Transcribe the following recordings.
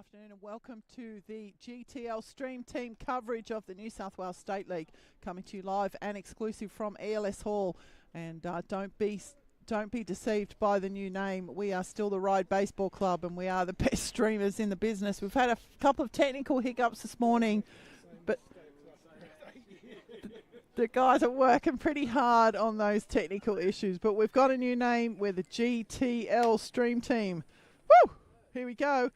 afternoon and welcome to the GTL Stream Team coverage of the New South Wales State League, coming to you live and exclusive from ELS Hall. And don't be deceived by the new name. We are still the Ryde Baseball Club and we are the best streamers in the business. We've had a couple of technical hiccups this morning, but the guys are working pretty hard on those technical issues. But we've got a new name. We're the GTL Stream Team. Woo! Here we go.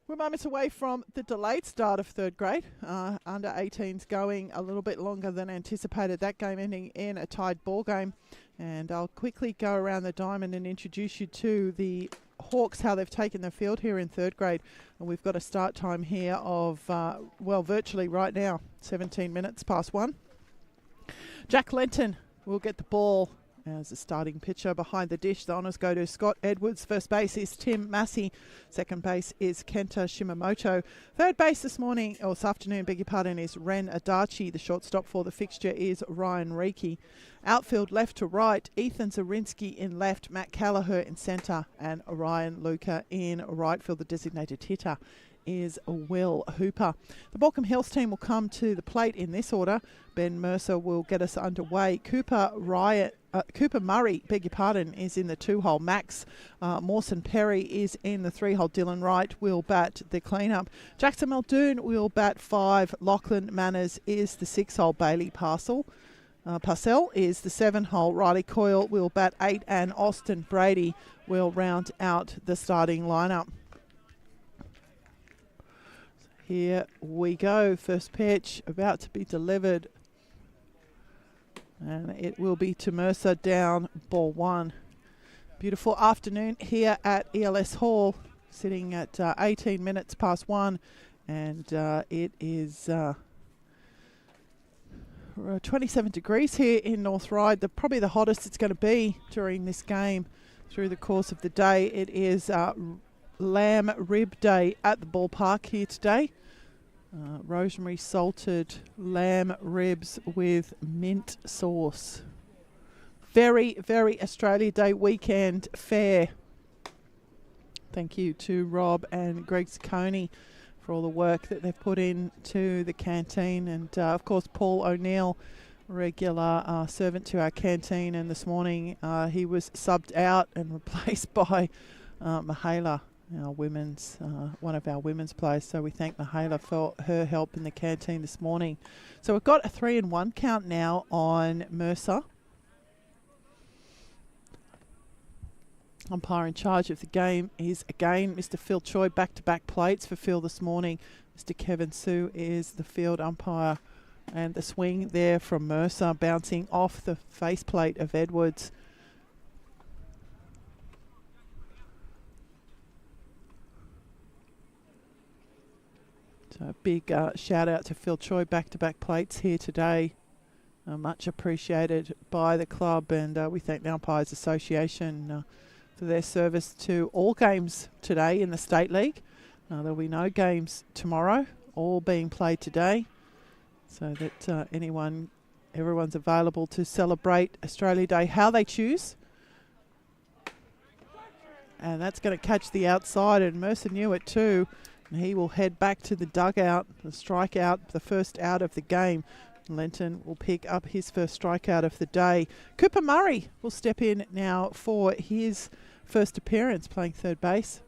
We're moments away from the delayed start of third grade. Under 18s going a little bit longer than anticipated. That game ending in a tied ball game. And I'll quickly go around the diamond and introduce you to the Hawks, how they've taken the field here in third grade. And we've got a start time here of, virtually right now, 17 minutes past 1. Jack Lenton will get the ball as a starting pitcher. Behind the dish, the honours go to Scott Edwards. First base is Tim Massey. Second base is Kenta Shimamoto. Third base this afternoon, is Ren Adachi. The shortstop for the fixture is Ryan Reiki. Outfield left to right, Ethan Zarinsky in left, Matt Callagher in centre, and Ryan Luca in right field. The designated hitter is Will Hooper. The Baulko Hills team will come to the plate in this order. Ben Mercer will get us underway. Cooper Murray, is in the 2-hole. Max Mawson Perry is in the 3-hole. Dylan Wright will bat the cleanup. Jackson Muldoon will bat 5. Lachlan Manners is the 6-hole. Bailey Parcell is the 7-hole. Riley Coyle will bat 8, and Austin Brady will round out the starting lineup. Here we go. First pitch about to be delivered. And it will be to Mercer, down ball 1. Beautiful afternoon here at ELS Hall, sitting at 18 minutes past 1. And it is 27 degrees here in North Ryde. Probably the hottest it's going to be during this game through the course of the day. It is lamb rib day at the ballpark here today. Rosemary salted lamb ribs with mint sauce. Very, very Australia Day weekend fare. Thank you to Rob and Greg Ciccone for all the work that they've put into the canteen. And of course, Paul O'Neill, regular servant to our canteen. And this morning he was subbed out and replaced by Mihaela, our women's, one of our women's players. So we thank Mihaela for her help in the canteen this morning. So we've got a 3-1 count now on Mercer. Umpire in charge of the game is again Mr. Phil Choi. Back-to-back plates for Phil this morning. Mr. Kevin Sue is the field umpire. And the swing there from Mercer, bouncing off the faceplate of Edwards. So a big shout out to Phil Choi. Back-to-back plates here today. Much appreciated by the club, and we thank the Umpires Association for their service to all games today in the State League. There'll be no games tomorrow, all being played today, so that everyone's available to celebrate Australia Day how they choose. And that's going to catch the outside, and Mercer knew it too. And he will head back to the dugout, the strikeout, the first out of the game. Lenton will pick up his first strikeout of the day. Cooper Murray will step in now for his first appearance, playing third base.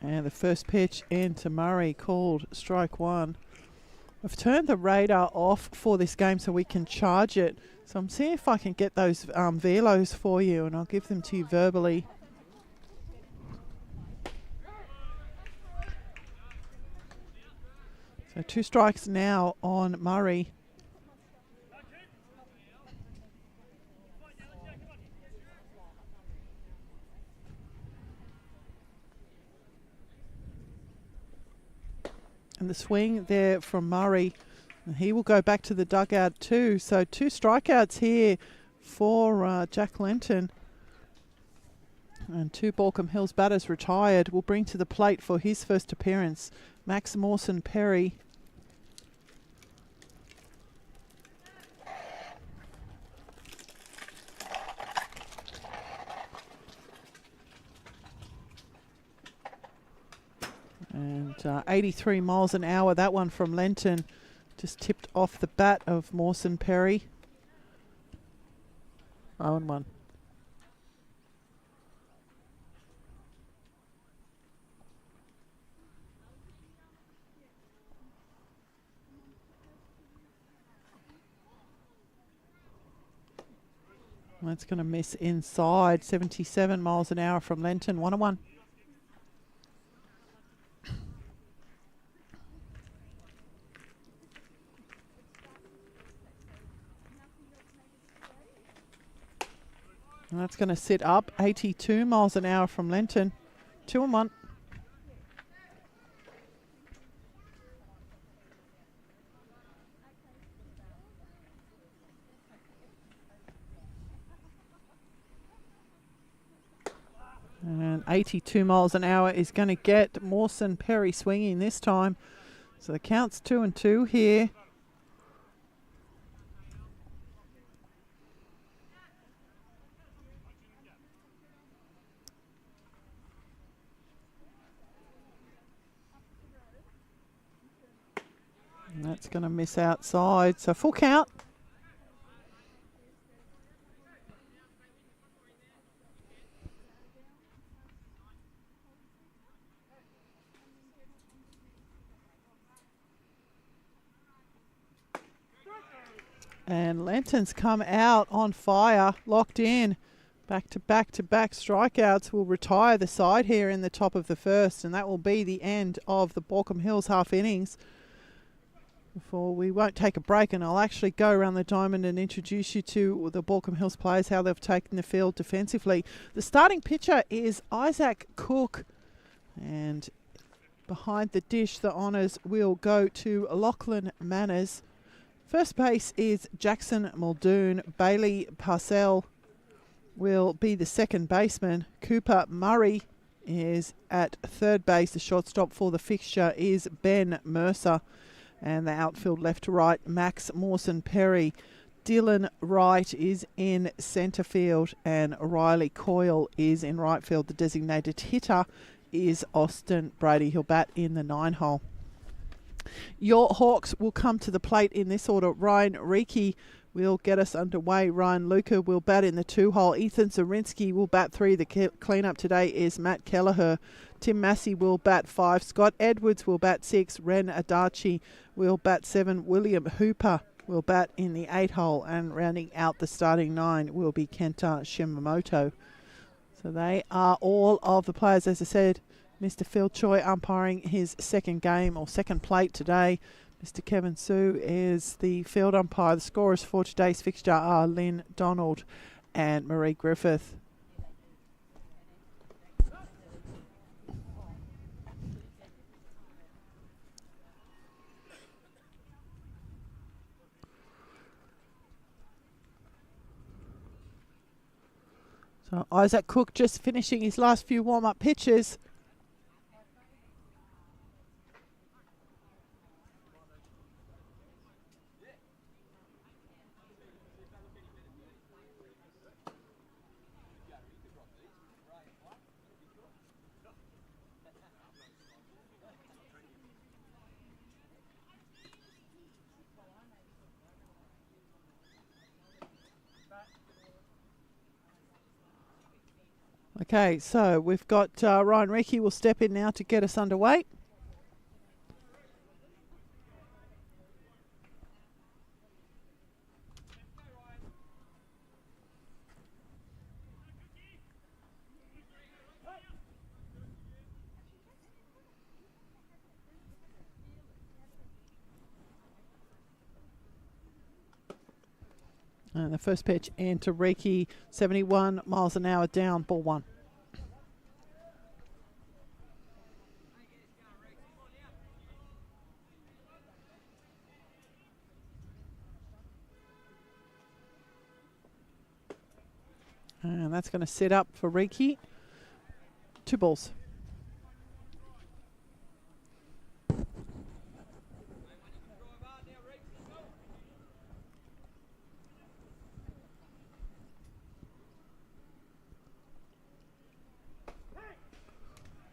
And the first pitch into Murray, called strike 1. I've turned the radar off for this game so we can charge it. So I'm seeing if I can get those velos for you, and I'll give them to you verbally. So 2 strikes now on Murray. And the swing there from Murray. And he will go back to the dugout too. So 2 strikeouts here for Jack Lenton. And two Baulko Hills batters retired will bring to the plate for his first appearance Max Mawson Perry. And 83 miles an hour, that one from Lenton. Just tipped off the bat of Mawson Perry. 0-1. That's going to miss inside. 77 miles an hour from Lenton. 1-1. And that's going to sit up. 82 miles an hour from Lenton. 2-1. And 82 miles an hour is going to get Mawson Perry swinging this time. So the count's 2-2 here. And that's going to miss outside. So full count. And Lenton's come out on fire, locked in. Back to back strikeouts will retire the side here in the top of the first, and that will be the end of the Baulko Hills half innings. Before we won't take a break, and I'll actually go around the diamond and introduce you to the Baulko Hills players, how they've taken the field defensively. The starting pitcher is Isaac Cook, and behind the dish the honours will go to Lachlan Manners. First base is Jackson Muldoon. Bailey Parcell will be the second baseman. Cooper Murray is at third base. The shortstop for the fixture is Ben Mercer. And the outfield left to right, Max Mawson Perry. Dylan Wright is in centre field and Riley Coyle is in right field. The designated hitter is Austin Brady. He'll bat in the 9-hole. Your Hawks will come to the plate in this order. Ryan Reiki will get us underway. Ryan Luca will bat in the 2-hole. Ethan Zarinsky will bat 3. The cleanup today is Matt Kelleher. Tim Massey will bat 5. Scott Edwards will bat 6. Ren Adachi will bat 7. William Hooper will bat in the 8-hole. And rounding out the starting 9 will be Kenta Shimamoto. So they are all of the players, as I said. Mr. Phil Choi umpiring his second game or second plate today. Mr. Kevin Sue is the field umpire. The scorers for today's fixture are Lynn Donald and Marie Griffith. So Isaac Cook just finishing his last few warm-up pitches. Okay, so we've got Ryan Reiki will step in now to get us underway. And the first pitch into Reiki, 71 miles an hour down, ball 1. And that's going to set up for Reiki. 2 balls.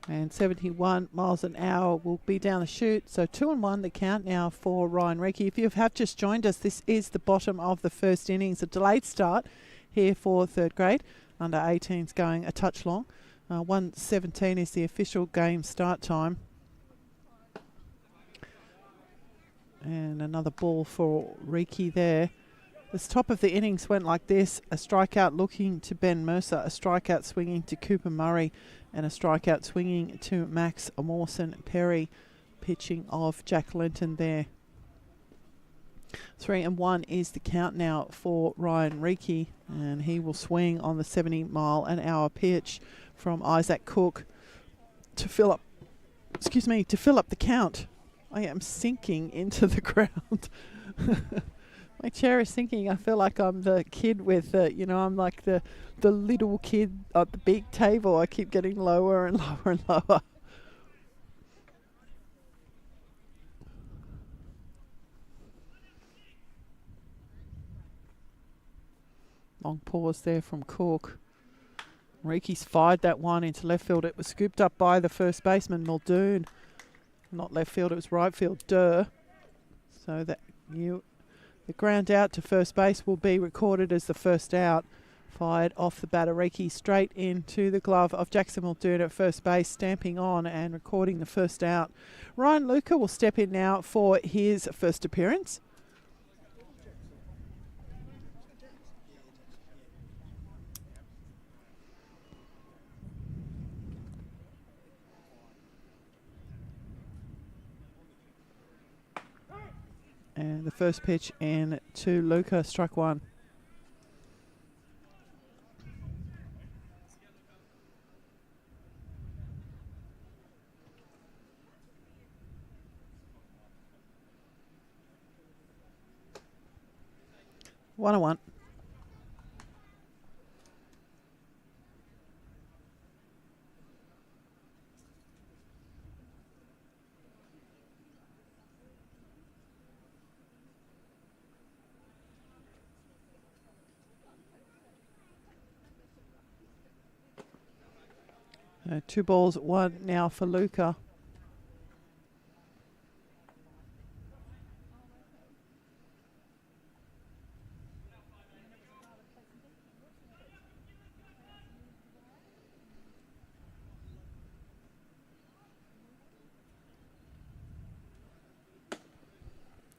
And 71 miles an hour will be down the chute. So 2-1 the count now for Ryan Reiki. If you have just joined us, this is the bottom of the first innings. A delayed start here for third grade. Under 18s going a touch long. 1:17 is the official game start time. And another ball for Reiki there. The top of the innings went like this. A strikeout looking to Ben Mercer, a strikeout swinging to Cooper Murray, and a strikeout swinging to Max Mawson Perry. Pitching of Jack Lenton there. 3-1 is the count now for Ryan Reiki, and he will swing on the 70-mile-an-hour pitch from Isaac Cook to fill up the count. I am sinking into the ground. My chair is sinking. I feel like I'm the kid with, I'm like the little kid at the big table. I keep getting lower and lower and lower. Long pause there from Cook. Reiki's fired that one into left field. It was scooped up by the first baseman, Muldoon. Not left field, it was right field, Durr. So that the ground out to first base will be recorded as the first out. Fired off the batter, Reiki straight into the glove of Jackson Muldoon at first base, stamping on and recording the first out. Ryan Luca will step in now for his first appearance. And the first pitch in to Luca, strike one. One and one. Two balls, one now for Luca.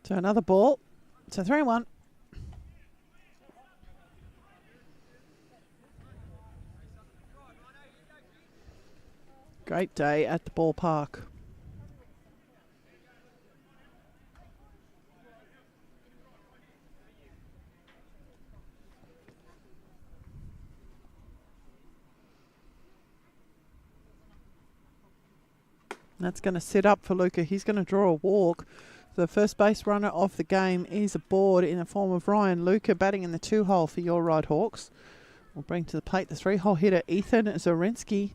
So another ball. So 3-1. Great day at the ballpark. That's going to sit up for Luca. He's going to draw a walk. The first base runner of the game is aboard in the form of Ryan Luca, batting in the 2-hole for your Ryde Hawks. We'll bring to the plate the 3-hole hitter, Ethan Zorinsky.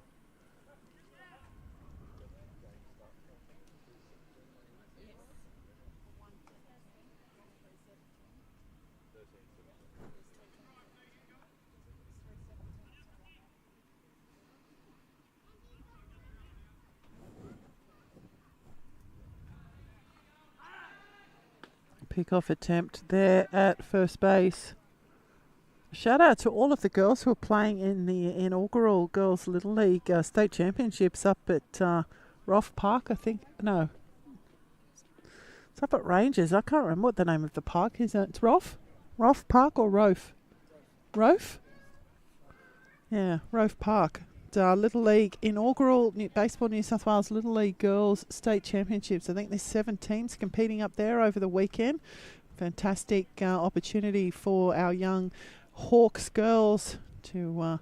Pick-off attempt there at first base. Shout out to all of the girls who are playing in the inaugural Girls Little League State Championships up at Roff Park, I think. No. It's up at Rangers. I can't remember what the name of the park is. It's Roff? Roff Park or Rofe? Rofe? Yeah, Rofe Park. Little League inaugural Baseball New South Wales Little League Girls State Championships. I think there's 7 teams competing up there over the weekend. Fantastic opportunity for our young Hawks girls to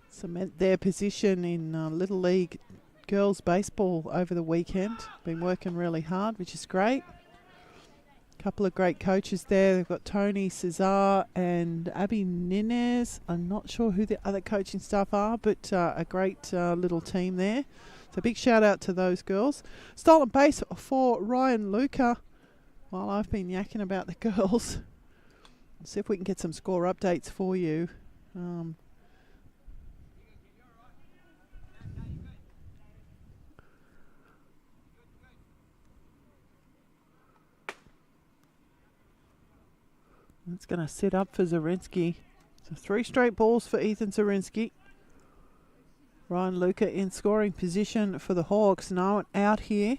cement their position in Little League girls baseball over the weekend. Been working really hard, which is great. Couple of great coaches there. They've got Tony Cesar and Abby Ninez. I'm not sure who the other coaching staff are, but a great little team there. So big shout out to those girls. Stolen base for Ryan Luca. While I've been yakking about the girls, let's see if we can get some score updates for you. It's going to sit up for Zarinsky. So 3 straight balls for Ethan Zarinsky. Ryan Luca in scoring position for the Hawks. No one out here.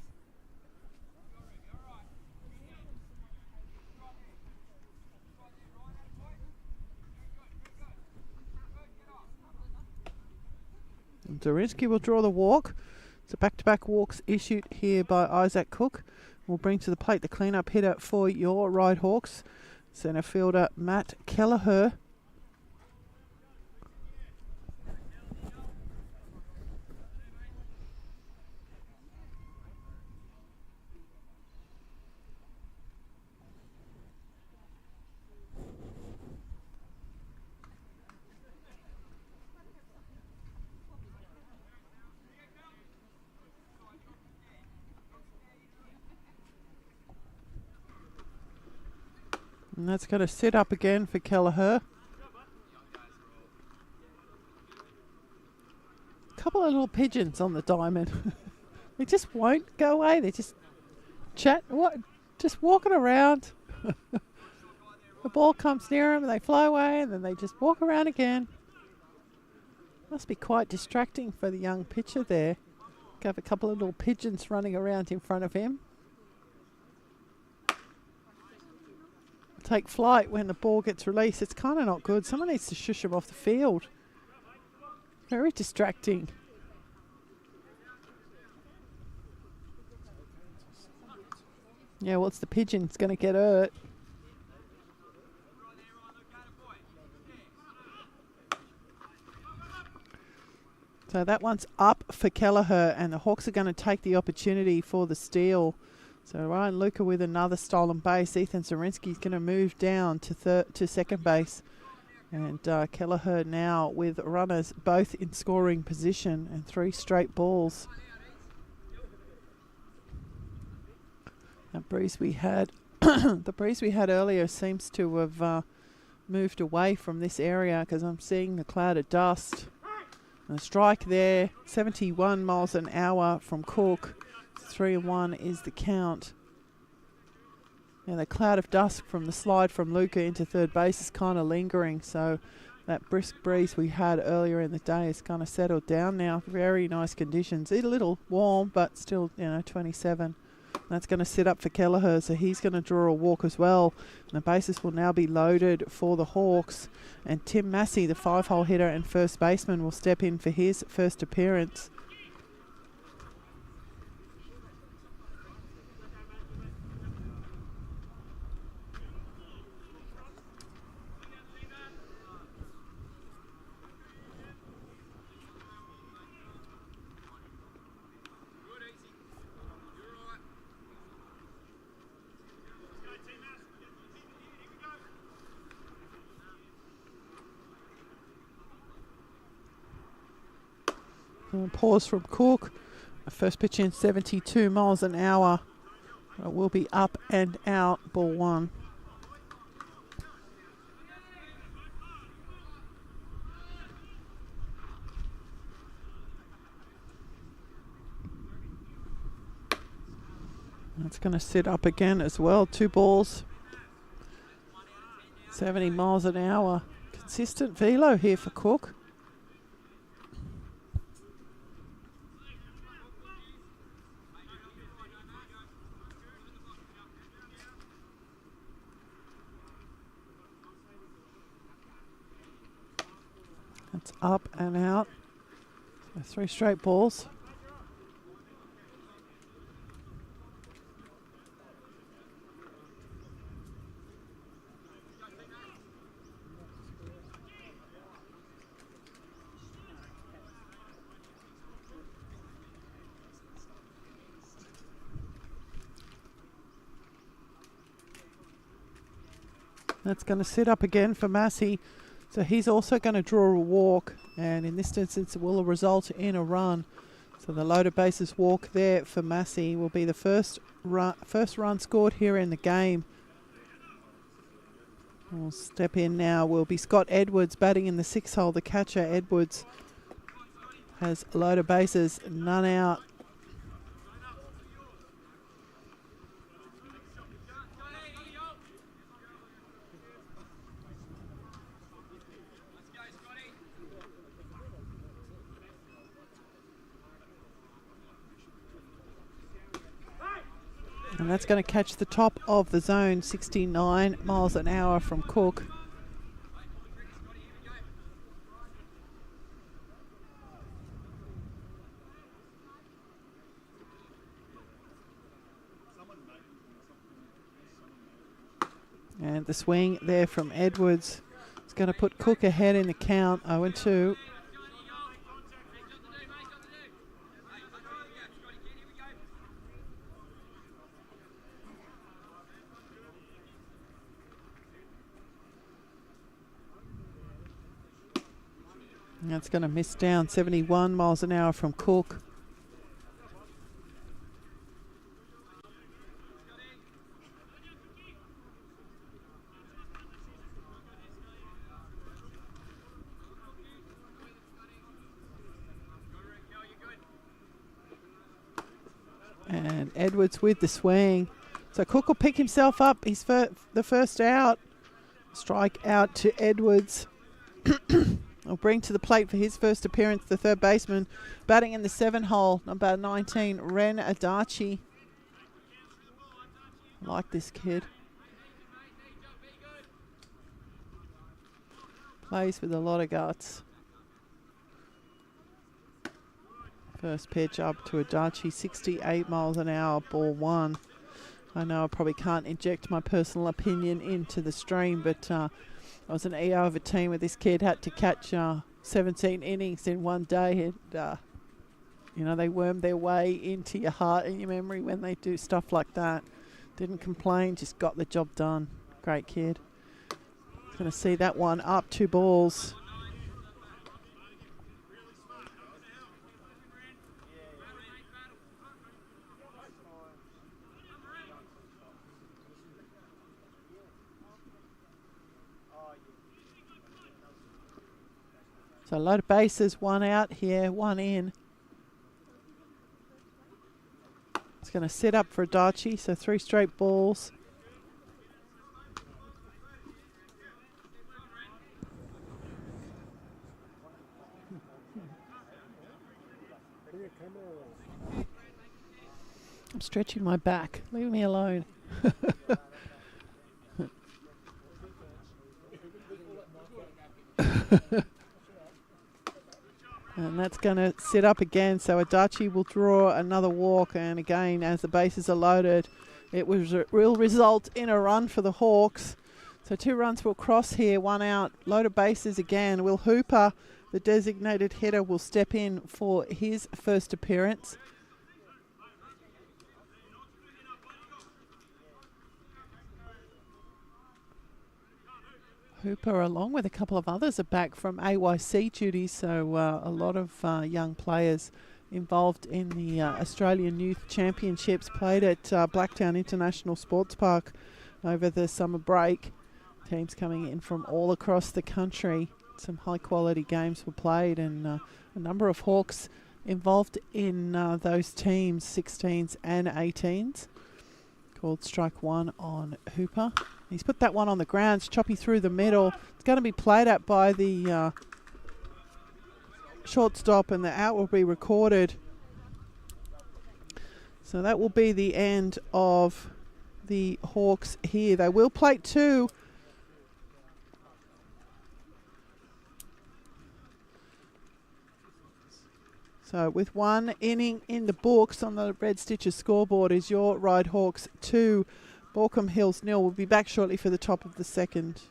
And Zarinsky will draw the walk. So back-to-back walks issued here by Isaac Cook. We'll bring to the plate the clean-up hitter for your Ryde Hawks. Centre fielder Matt Kelleher. And that's going to sit up again for Kelleher. Couple of little pigeons on the diamond. They just won't go away. They just just walking around. The ball comes near them and they fly away and then they just walk around again. Must be quite distracting for the young pitcher there. Have a couple of little pigeons running around in front of him. Take flight when the ball gets released. It's kind of not good. Someone needs to shush him off the field. Very distracting. Yeah, well, it's the pigeon. It's going to get hurt. So that one's up for Kelleher, and the Hawks are going to take the opportunity for the steal. So Ryan Luca with another stolen base. Ethan Zarinsky's going to move down to second base. And Kelleher now with runners both in scoring position and 3 straight balls. That breeze we had, the breeze we had earlier seems to have moved away from this area because I'm seeing a cloud of dust. And a strike there, 71 miles an hour from Cook. 3-1 is the count. Now the cloud of dust from the slide from Luca into third base is kind of lingering, so that brisk breeze we had earlier in the day is kind of settled down now. Very nice conditions. It's a little warm, but still, 27. That's going to sit up for Kelleher, so he's going to draw a walk as well. And the bases will now be loaded for the Hawks. And Tim Massey, the 5-hole hitter and first baseman, will step in for his first appearance. Pause from Cook. First pitch in 72 miles an hour. It will be up and out, ball 1. That's going to sit up again as well. 2 balls. 70 miles an hour. Consistent velo here for Cook. That's up and out. So 3 straight balls. That's going to sit up again for Massey. So he's also going to draw a walk, and in this instance it will result in a run. So the loaded bases walk there for Massey will be the first run scored here in the game. We'll step in now will be Scott Edwards batting in the 6th hole. The catcher, Edwards, has loaded bases, none out. And that's going to catch the top of the zone, 69 miles an hour from Cook. And the swing there from Edwards is going to put Cook ahead in the count, 0-2. That's going to miss down, 71 miles an hour from Cook. And Edwards with the swing. So Cook will pick himself up. He's the first out. Strike out to Edwards. Will bring to the plate for his first appearance the third baseman batting in the 7 hole, number 19, Ren Adachi. Like this kid. Plays with a lot of guts. First pitch up to Adachi, 68 miles an hour, ball 1. I know I probably can't inject my personal opinion into the stream, but I was an EO of a team where this kid had to catch 17 innings in one day. And, you know, they worm their way into your heart and your memory when they do stuff like that. Didn't complain, just got the job done. Great kid. Going to see that one up 2 balls. So loaded bases, 1 out here, 1 in. It's going to set up for Adachi, so 3 straight balls. I'm stretching my back. Leave me alone. And that's going to sit up again, so Adachi will draw another walk, and again, as the bases are loaded, it will result in a run for the Hawks. So 2 runs will cross here, 1 out, loaded bases again. Will Hooper, the designated hitter, will step in for his first appearance. Hooper, along with a couple of others, are back from AYC duties, so a lot of young players involved in the Australian Youth Championships played at Blacktown International Sports Park over the summer break. Teams coming in from all across the country. Some high quality games were played, and a number of Hawks involved in those teams, 16s and 18s. Called strike 1 on Hooper. He's put that one on the ground. It's choppy through the middle. It's going to be played at by the shortstop, and the out will be recorded. So that will be the end of the Hawks here. They will plate 2. So with 1 inning in the books on the Red Stitches scoreboard is your Ryde Hawks 2, Baulko Hills 0. We'll be back shortly for the top of the second.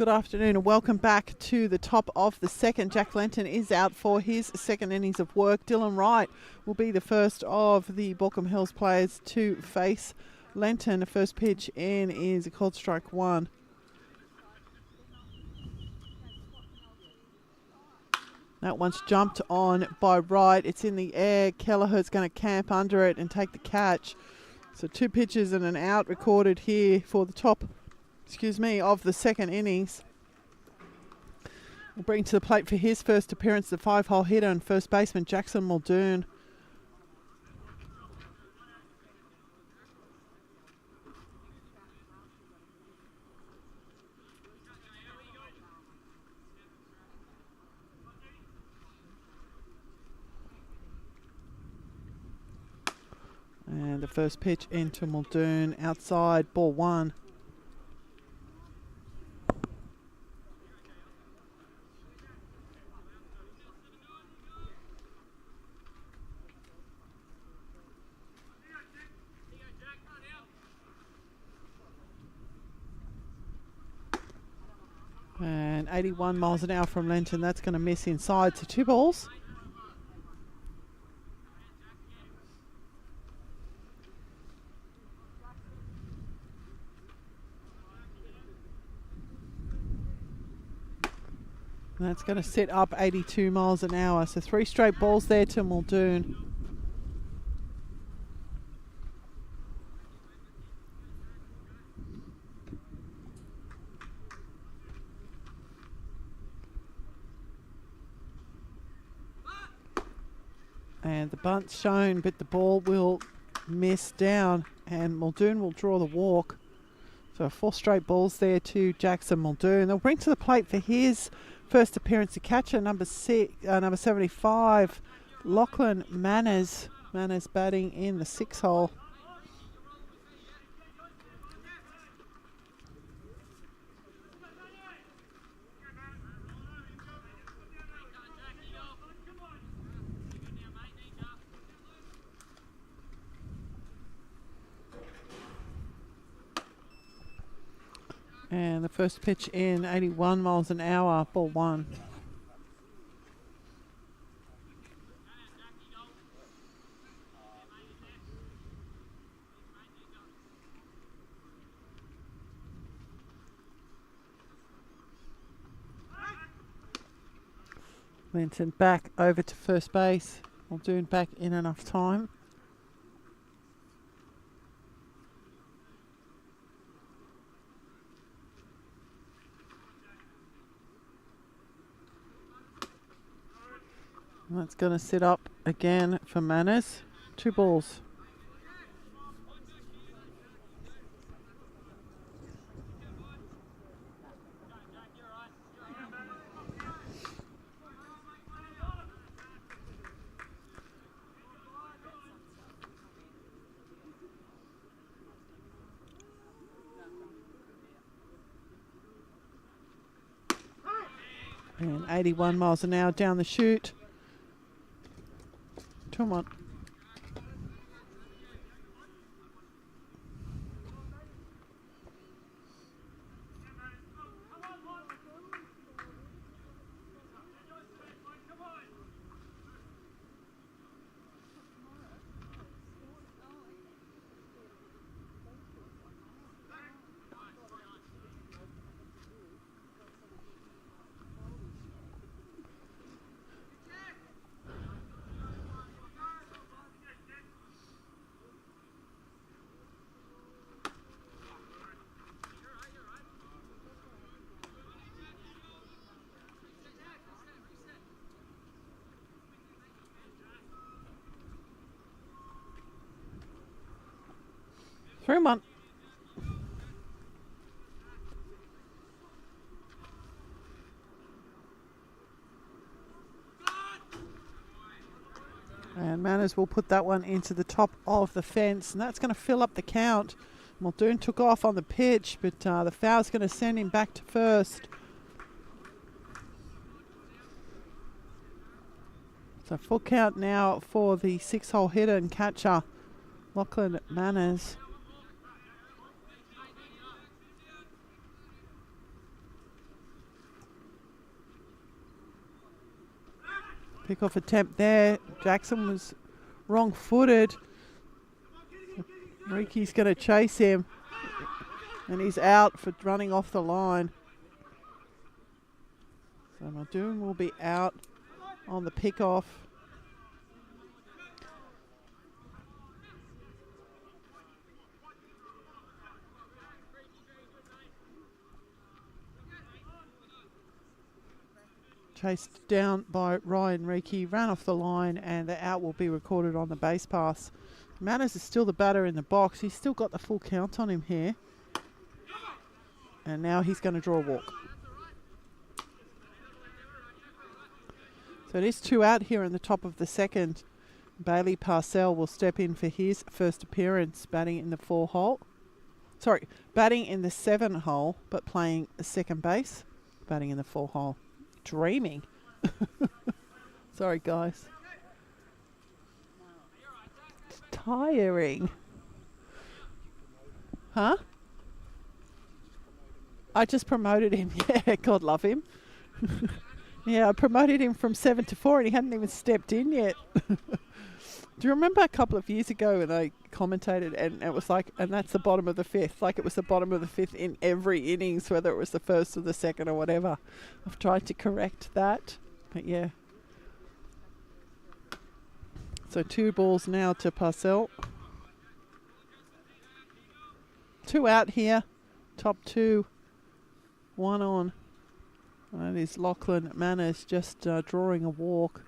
Good afternoon and welcome back to the top of the second. Jack Lenton is out for his second innings of work. Dylan Ryde will be the first of the Baulko Hills players to face Lenton. The first pitch in is called strike one. That one's jumped on by Ryde. It's in the air. Kelleher's going to camp under it and take the catch. So 2 pitches and an out recorded here for the top of the second innings. We'll bring to the plate for his first appearance the 5-hole hitter and first baseman Jackson Muldoon. And the first pitch into Muldoon, outside, ball 1. And 81 miles an hour from Lenton. That's going to miss inside. So 2 balls. And that's going to set up 82 miles an hour. So 3 straight balls there to Muldoon. And the bunt's shown, but the ball will miss down, and Muldoon will draw the walk. So 4 straight balls there to Jackson Muldoon. They'll bring to the plate for his first appearance the catcher, number 75, Lachlan Manners. Manners batting in the 6-hole. And the first pitch in, 81 miles an hour, ball 1. Lenton back over to first base. Muldoon back in enough time. That's going to sit up again for Manners. 2 balls. And 81 miles an hour down the chute. Come on. Through 1. And Manners will put that one into the top of the fence, and that's going to fill up the count. Muldoon took off on the pitch, but the foul's going to send him back to first. So full count now for the 6-hole hitter and catcher, Lachlan Manners. Pick-off attempt there. Jackson was wrong-footed. Riki's going to chase him. And he's out for running off the line. So Muldoon will be out on the pick-off. Chased down by Ryan Reiki, ran off the line, and the out will be recorded on the base pass. Manners is still the batter in the box. He's still got the full count on him here. And now he's going to draw a walk. So it is 2 out here in the top of the second. Bailey Parcell will step in for his first appearance, batting in the 4 hole. Sorry, batting in the 7 hole, but playing second base. Batting in the 4 hole. Dreaming. Sorry, guys. It's tiring. Huh? I just promoted him. Yeah, God love him. Yeah, I promoted him from 7 to 4 and he hadn't even stepped in yet. Do you remember a couple of years ago when I commentated and it was like, and that's the bottom of the 5th, like it was the bottom of the 5th in every innings, whether it was the first or the second or whatever. I've tried to correct that, but yeah. So 2 balls now to Parcell. 2 out here, top 2, 1 on. That is Lachlan Manners just drawing a walk.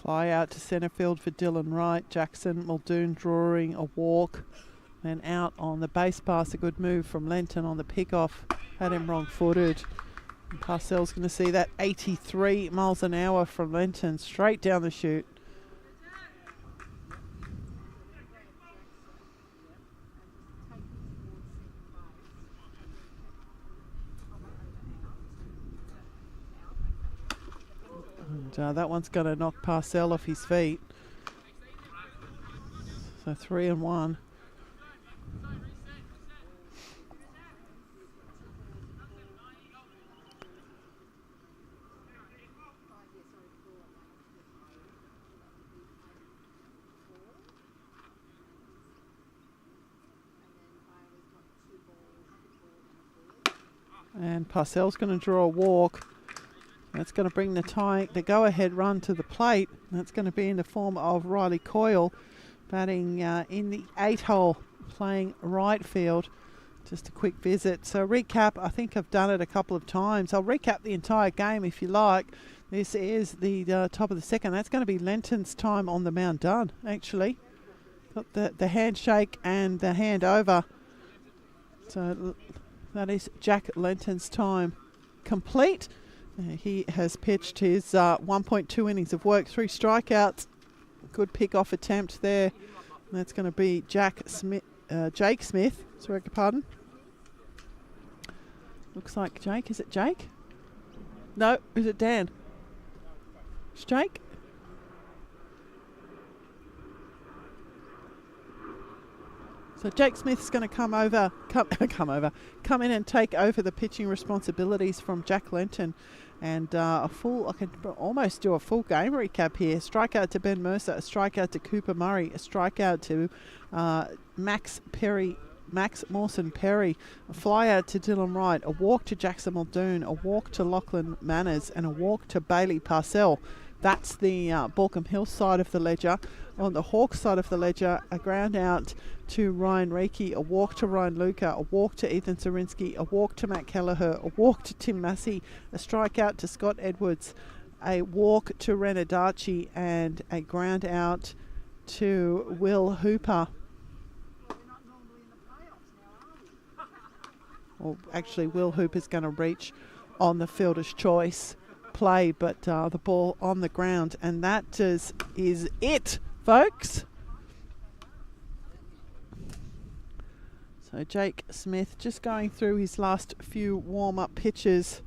Fly out to centre field for Dylan Wright. Jackson Muldoon drawing a walk. Then out on the base pass. A good move from Lenton on the pick-off. Had him wrong-footed. Parcell's going to see that 83 miles an hour from Lenton straight down the chute. And that one's going to knock Parcell off his feet. So 3 and 1. And Parcell's going to draw a walk. That's going to bring the go-ahead run to the plate. That's going to be in the form of Riley Coyle, batting in the 8 hole, playing right field. Just a quick visit. So recap, I think I've done it a couple of times. I'll recap the entire game if you like. This is the top of the second. That's going to be Lenton's time on the mound done, actually. Got the handshake and the hand over. So that is Jack Lenton's time complete. He has pitched his 1.2 innings of work, 3 strikeouts. Good pick-off attempt there. And that's going to be Jake Smith. Sorry, pardon. Looks like Jake. Is it Jake? No, is it Dan? It's Jake. So Jake Smith's going to come in and take over the pitching responsibilities from Jack Lenton. And I can almost do a full game recap here. Strikeout to Ben Mercer, a strikeout to Cooper Murray, a strikeout to Max Mawson Perry, a fly out to Dylan Wright, a walk to Jackson Muldoon, a walk to Lachlan Manners, and a walk to Bailey Parcell. That's the Baulko Hill side of the ledger. On the Hawks side of the ledger, a ground out to Ryan Reiki, a walk to Ryan Luca, a walk to Ethan Zarinsky, a walk to Matt Kelleher, a walk to Tim Massey, a strikeout to Scott Edwards, a walk to Renadachi, and a ground out to Will Hooper. Well, actually, Will Hooper's going to reach on the fielder's choice play, but the ball on the ground, and that is it, folks. So Jake Smith just going through his last few warm-up pitches.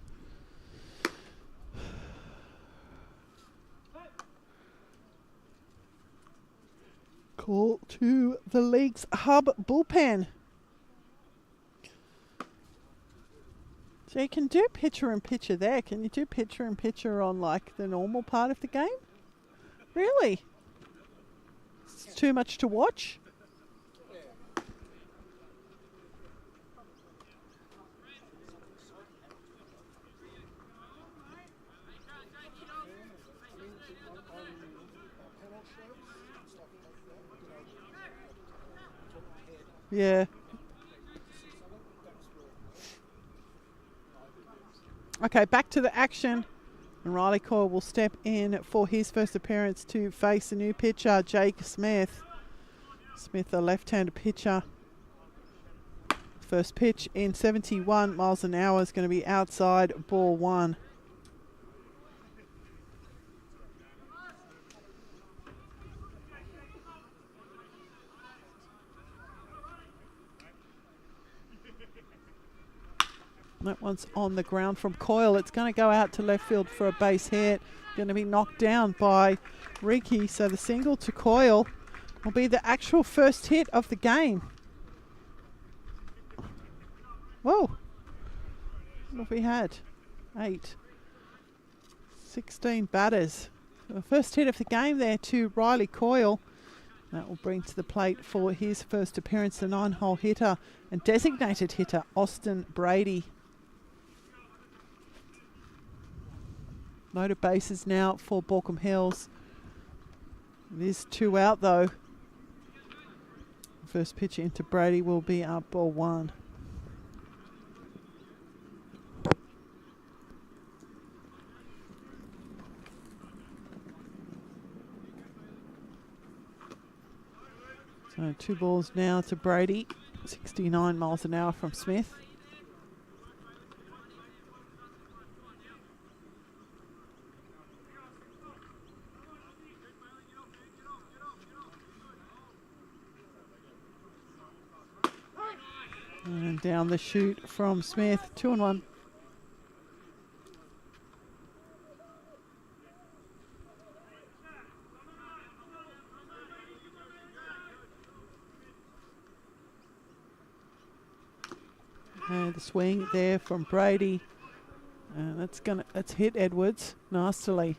Call to the league's hub bullpen. So you can do picture in picture there. Can you do picture in picture on like the normal part of the game? Really? It's too much to watch? Yeah. Okay, back to the action. And Riley Coyle will step in for his first appearance to face the new pitcher, Jake Smith. Smith, a left-handed pitcher. First pitch in 71 miles an hour is going to be outside ball one. That one's on the ground from Coyle. It's going to go out to left field for a base hit. Going to be knocked down by Ricky. So the single to Coyle will be the actual first hit of the game. Whoa. What have we had? 8. 16 batters. The first hit of the game there to Riley Coyle. That will bring to the plate for his first appearance the 9-hole hitter and designated hitter, Austin Brady. Loaded bases now for Baulko Hills. It is 2 out though. First pitch into Brady will be up ball 1. So 2 balls now to Brady. 69 miles an hour from Smith. And down the chute from Smith, 2-1. And the swing there from Brady. And that's hit Edwards nastily.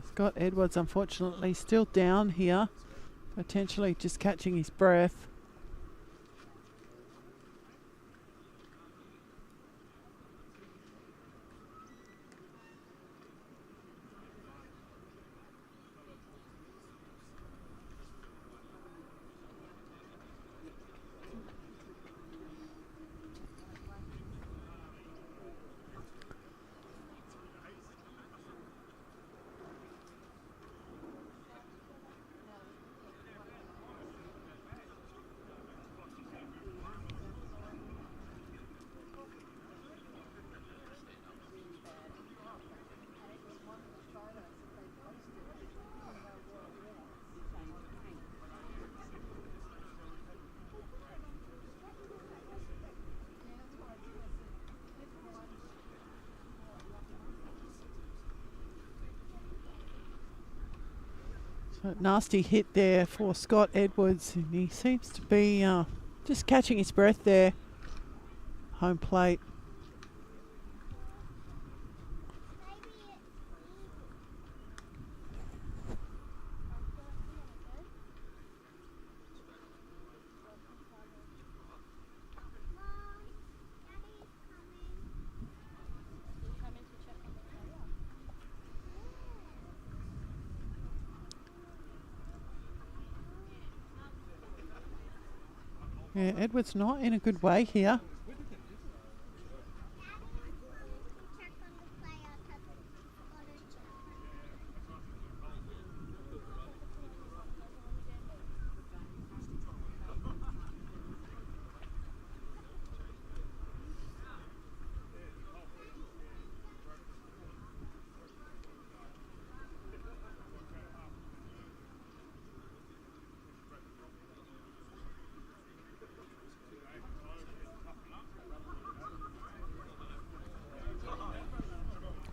Scott Edwards unfortunately still down here, potentially just catching his breath. So nasty hit there for Scott Edwards, and he seems to be just catching his breath there. Home plate. Yeah, Edwards not in a good way here.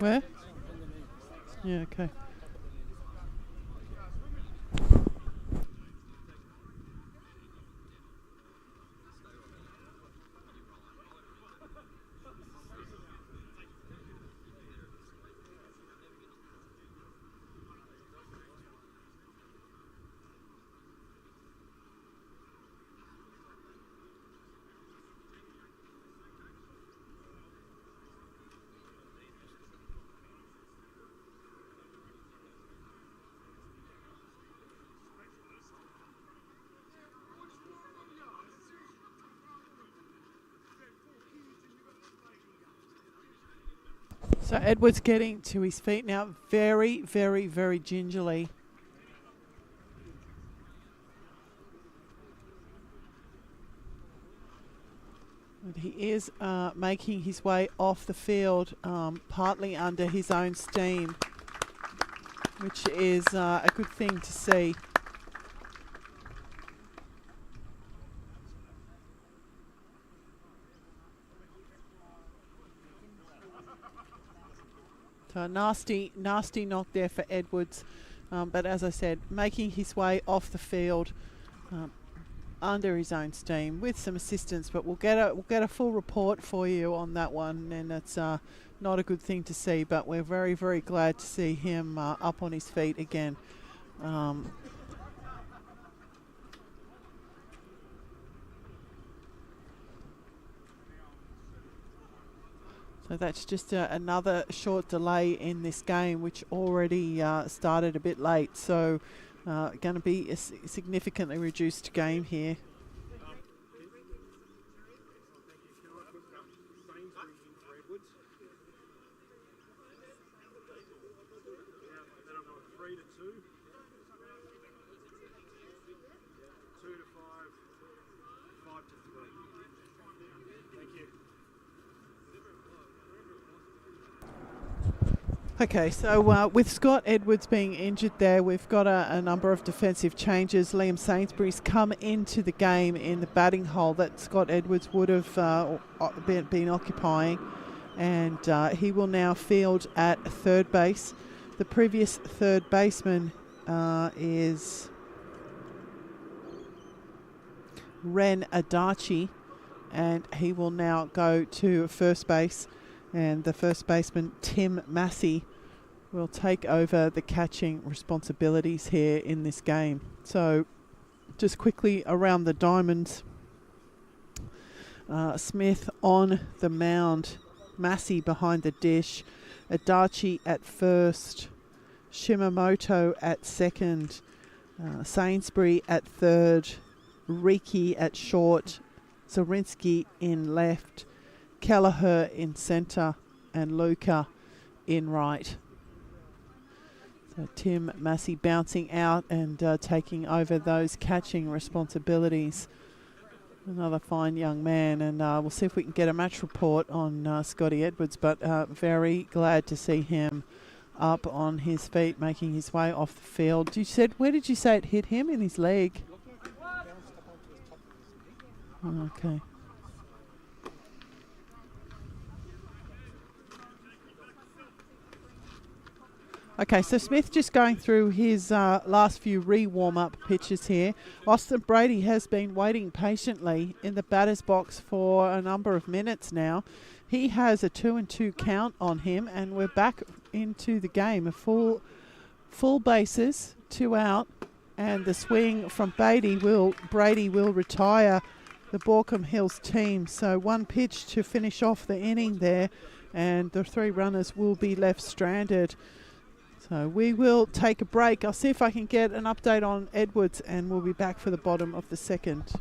Where? Yeah, okay. So Edward's getting to his feet now very, very, very gingerly. And he is making his way off the field, partly under his own steam, which is a good thing to see. So a nasty, nasty knock there for Edwards. But as I said, making his way off the field under his own steam with some assistance. But we'll get a full report for you on that one, and it's not a good thing to see. But we're very, very glad to see him up on his feet again. So that's just another short delay in this game, which already started a bit late. So going to be a significantly reduced game here. Okay, so with Scott Edwards being injured there, we've got a number of defensive changes. Liam Sainsbury's come into the game in the batting hole that Scott Edwards would have been occupying, and he will now field at third base. The previous third baseman is Ren Adachi, and he will now go to first base. And the first baseman, Tim Massey, will take over the catching responsibilities here in this game. So just quickly around the diamonds. Smith on the mound, Massey behind the dish, Adachi at first, Shimamoto at second, Sainsbury at third, Riki at short, Zorinsky in left, Kelleher in centre, and Luca in right. So Tim Massey bouncing out and taking over those catching responsibilities. Another fine young man, and we'll see if we can get a match report on Scotty Edwards, but very glad to see him up on his feet, making his way off the field. You said, where did you say it hit him? In his leg? Okay. Okay, so Smith just going through his last few re-warm-up pitches here. Austin Brady has been waiting patiently in the batter's box for a number of minutes now. He has a 2-2 count on him, and we're back into the game. A full bases, 2 out, and the swing from Brady will retire the Baulko Hills team. So 1 pitch to finish off the inning there, and the 3 runners will be left stranded. So we will take a break. I'll see if I can get an update on Edwards, and we'll be back for the bottom of the second.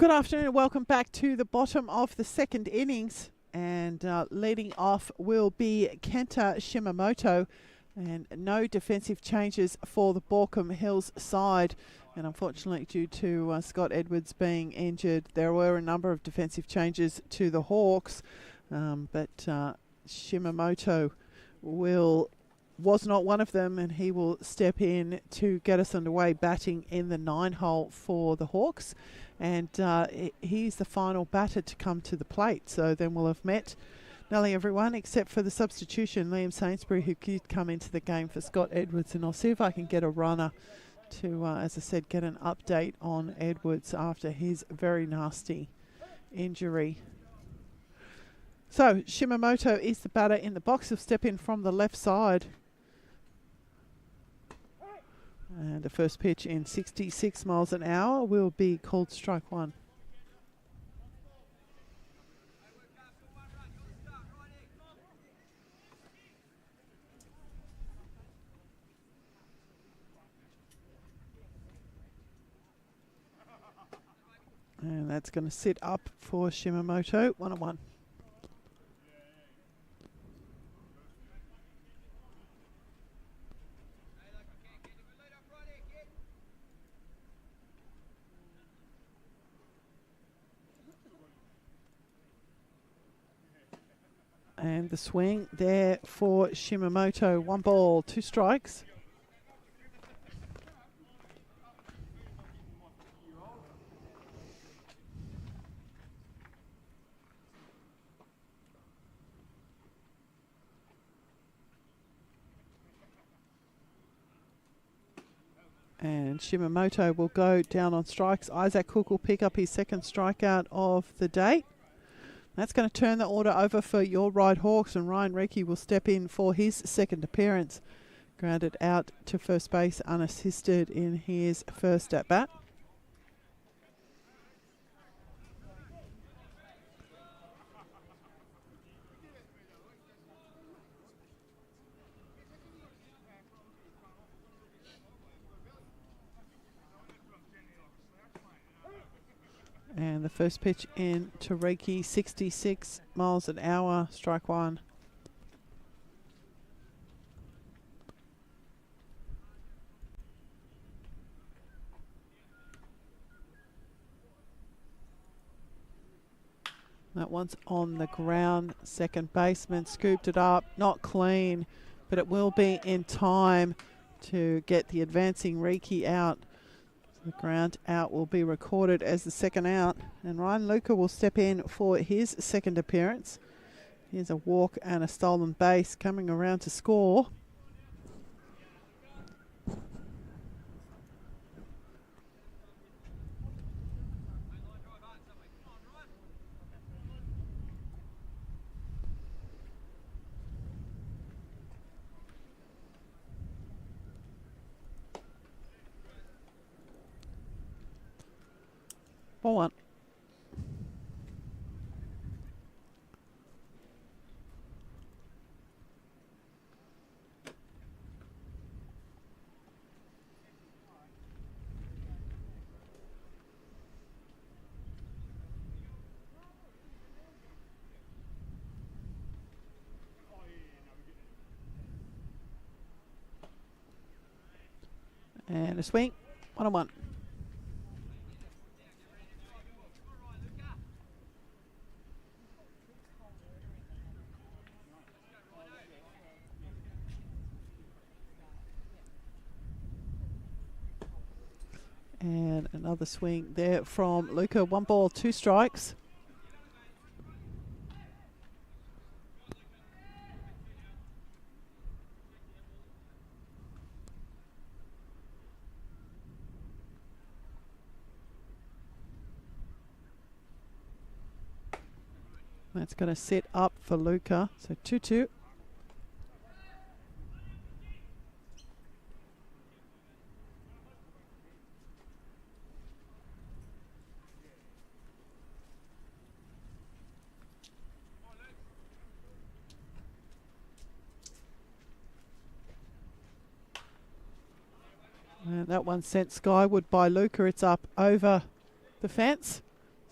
Good afternoon and welcome back to the bottom of the second innings. And leading off will be Kenta Shimamoto. And no defensive changes for the Baulko Hills side. And unfortunately, due to Scott Edwards being injured, there were a number of defensive changes to the Hawks. But Shimamoto was not one of them, and he will step in to get us underway batting in the 9-hole for the Hawks. And he's the final batter to come to the plate. So then we'll have met nearly everyone except for the substitution, Liam Sainsbury, who did come into the game for Scott Edwards. And I'll see if I can get a runner to, as I said, get an update on Edwards after his very nasty injury. So Shimamoto is the batter in the box. He'll step in from the left side. And the first pitch in 66 miles an hour will be called strike one. And that's going to sit up for Shimamoto, 1-1. And the swing there for Shimamoto. 1 ball, 2 strikes. And Shimamoto will go down on strikes. Isaac Cook will pick up his second strikeout of the day. That's going to turn the order over for your Ryde Hawks, and Ryan Reiki will step in for his second appearance. Grounded out to first base unassisted in his first at bat. And the first pitch in to Reiki, 66 miles an hour, strike one. That one's on the ground. Second baseman scooped it up, not clean, but it will be in time to get the advancing Reiki out. The ground out will be recorded as the second out, and Ryan Luca will step in for his second appearance. Here's a walk and a stolen base coming around to score. Ball one. And a swing, 1-1. And another swing there from Luca. 1 ball, 2 strikes. That's going to sit up for Luca. So 2-2. And that one sent skyward by Luca. It's up over the fence.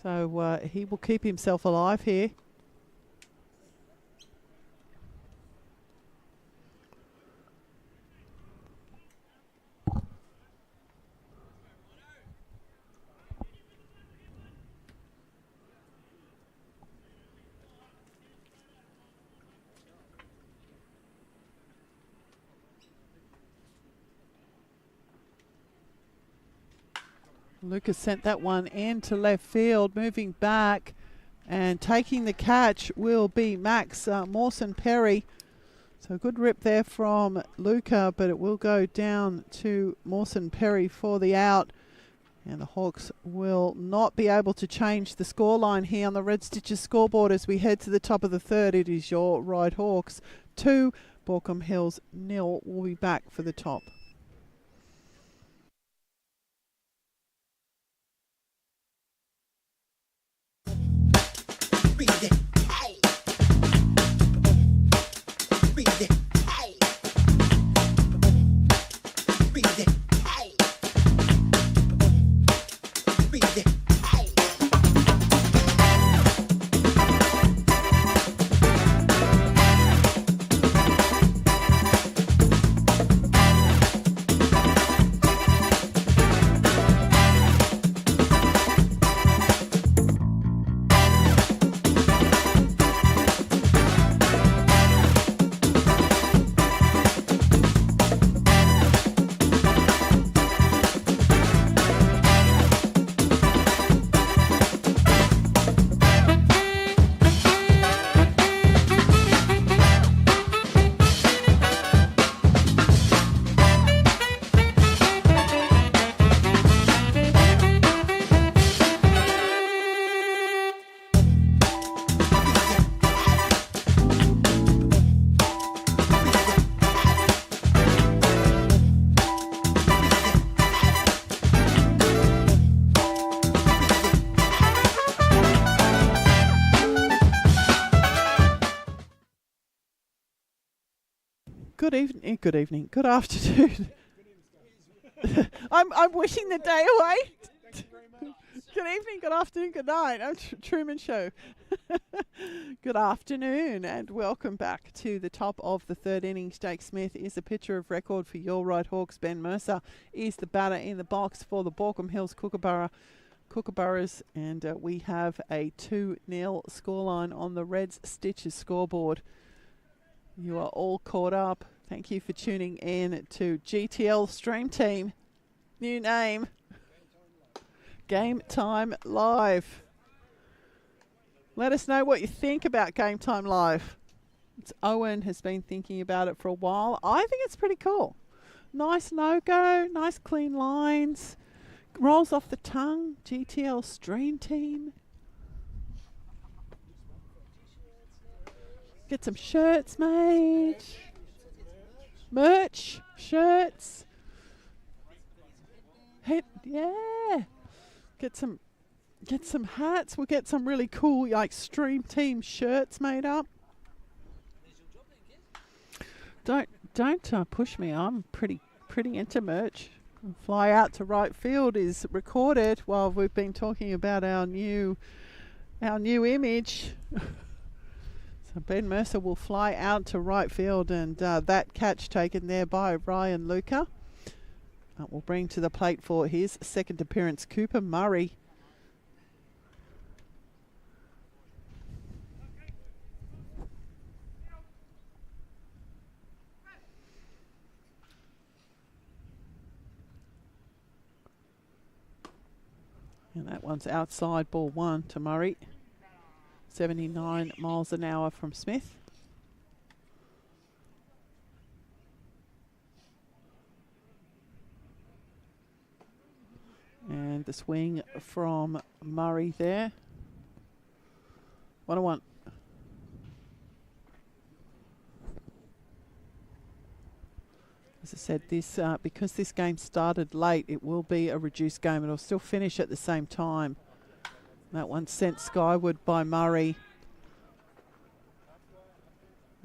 So he will keep himself alive here. Lucas sent that one into left field, moving back and taking the catch will be Max Mawson Perry. So good rip there from Luca, but it will go down to Mawson Perry for the out. And the Hawks will not be able to change the scoreline here on the Red Stitches scoreboard as we head to the top of the third. It is your Ryde Hawks 2, Baulko Hills 0. We'll be back for the top. Good evening, good afternoon. I'm wishing the day away. Good evening, good afternoon, good night. I'm Truman Show. Good afternoon and welcome back to the top of the third innings. Jake Smith is a pitcher of record for your Ryde Hawks. Ben Mercer is the batter in the box for the Baulko Hills Kookaburras, and we have a 2-0 scoreline on the Red Stitches scoreboard. You are all caught up. Thank you for tuning in to GTL Stream Team. New name. Game Time Live. Let us know what you think about Game Time Live. Owen has been thinking about it for a while. I think it's pretty cool. Nice logo, nice clean lines. Rolls off the tongue. GTL Stream Team. Get some shirts made. Merch, shirts. Yeah. Get some hats. We'll get some really cool like Stream Team shirts made up. Don't push me. I'm pretty into merch. Fly Out to Right Field is recorded while we've been talking about our new image. So Ben Mercer will fly out to right field, and that catch taken there by Ryan Luca will bring to the plate for his second appearance Cooper Murray. And that one's outside, ball one to Murray. 79 miles an hour from Smith. And the swing from Murray there. 1-1. As I said, this because this game started late, it will be a reduced game. It'll still finish at the same time. That one sent skyward by Murray.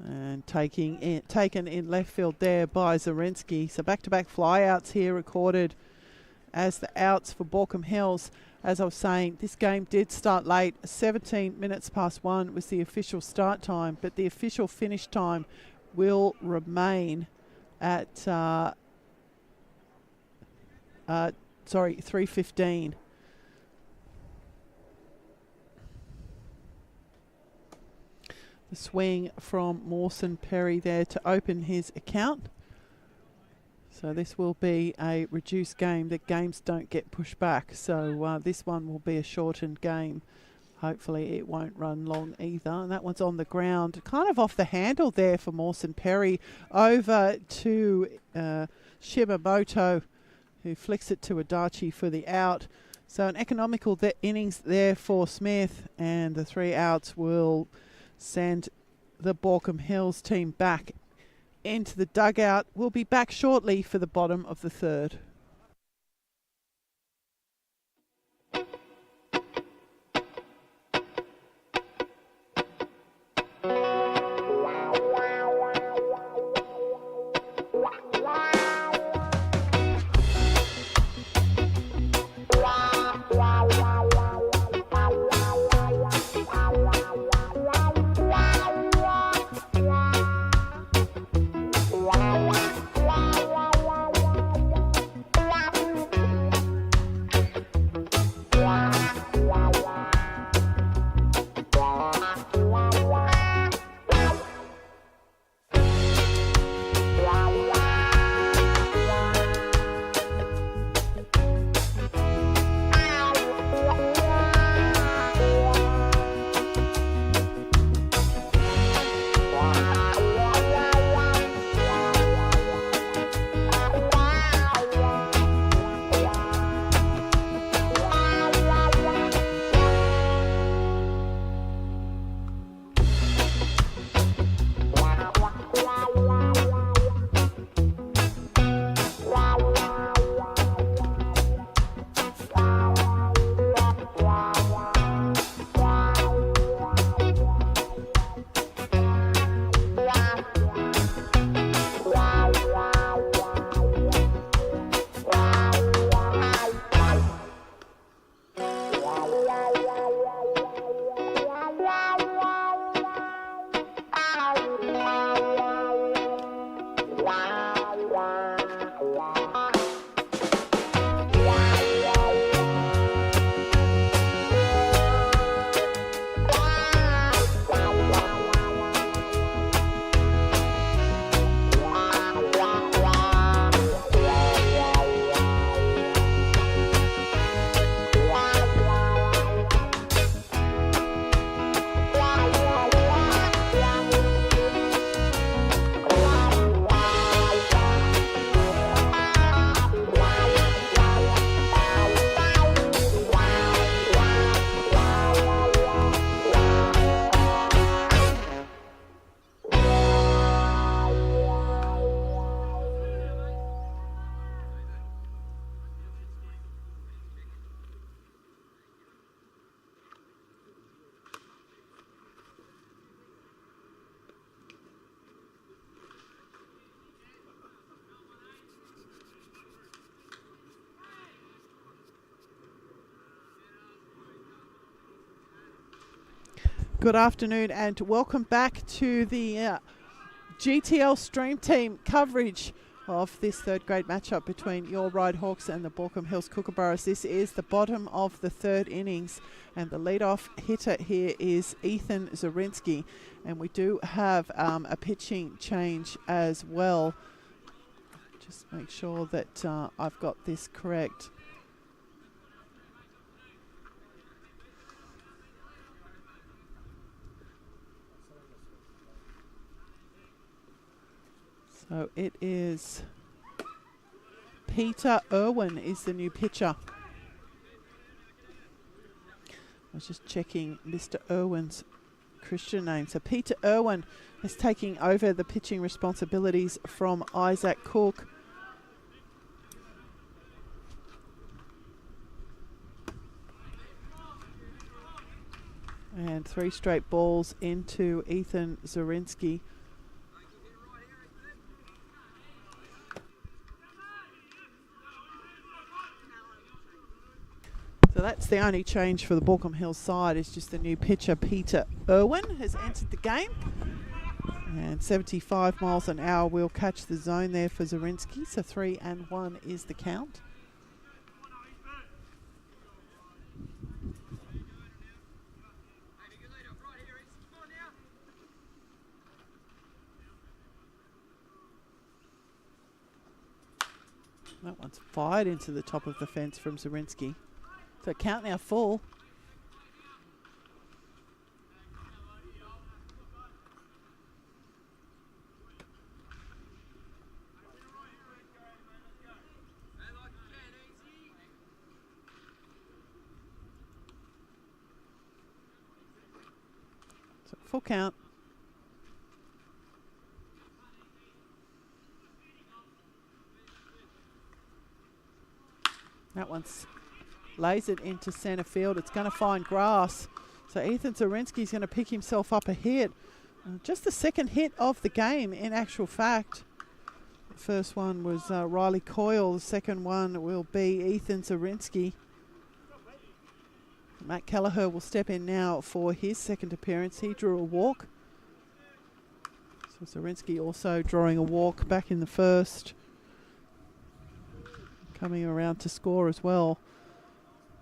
And taken in left field there by Zarensky. So back-to-back flyouts here recorded as the outs for Baulko Hills. as I was saying, this game did start late. 17 minutes past 1 was the official start time, but the official finish time will remain at 3:15. The swing from Mawson Perry there to open his account. So this will be a reduced game. The games don't get pushed back. So this one will be a shortened game. Hopefully it won't run long either. And that one's on the ground, kind of off the handle there for Mawson Perry. Over to Shimamoto, who flicks it to Adachi for the out. So an economical innings there for Smith, and the 3 outs will send the Baulko Hills team back into the dugout. We'll be back shortly for the bottom of the third. Good afternoon and welcome back to the GTL Stream Team coverage of this third grade matchup between your Ryde Hawks and the Baulko Hills Kookaburras. This is the bottom of the third innings, and the leadoff hitter here is Ethan Zorinsky, and we do have a pitching change as well. Just make sure that I've got this correct. So it is Peter Irwin is the new pitcher. I was just checking Mr. Irwin's Christian name. So Peter Irwin is taking over the pitching responsibilities from Isaac Cook. And 3 straight balls into Ethan Zorinsky. So that's the only change for the Baulko Hills side, is just the new pitcher, Peter Irwin, has entered the game. And 75 miles an hour will catch the zone there for Zorinsky. So 3-1 is the count. That one's fired into the top of the fence from Zorinsky. So count now full. So full count. That one's lays it into centre field. It's going to find grass. So Ethan Zorinsky's going to pick himself up a hit. Just the second hit of the game, in actual fact. The first one was Riley Coyle. The second one will be Ethan Zorinsky. Matt Kelleher will step in now for his second appearance. He drew a walk. So Zorinsky also drawing a walk back in the first. Coming around to score as well.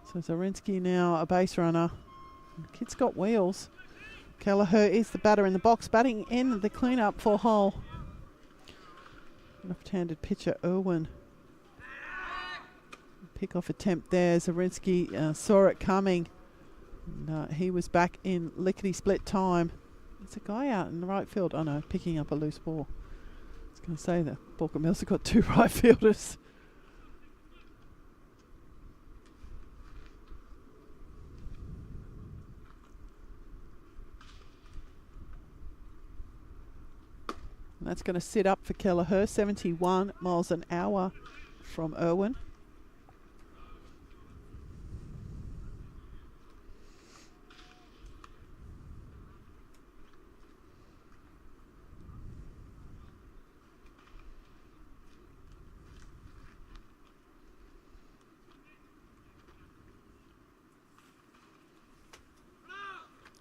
So Zorinsky now a base runner. The kid's got wheels. Kelleher is the batter in the box, batting in the cleanup for Hull. Left-handed pitcher Irwin. Pick-off attempt there. Zorinsky saw it coming. And, he was back in lickety-split time. There's a guy out in the right field. Oh no, picking up a loose ball. I was going to say that Baulko Mills have got two right fielders. And that's going to sit up for Kelleher. 71 miles an hour from Irwin.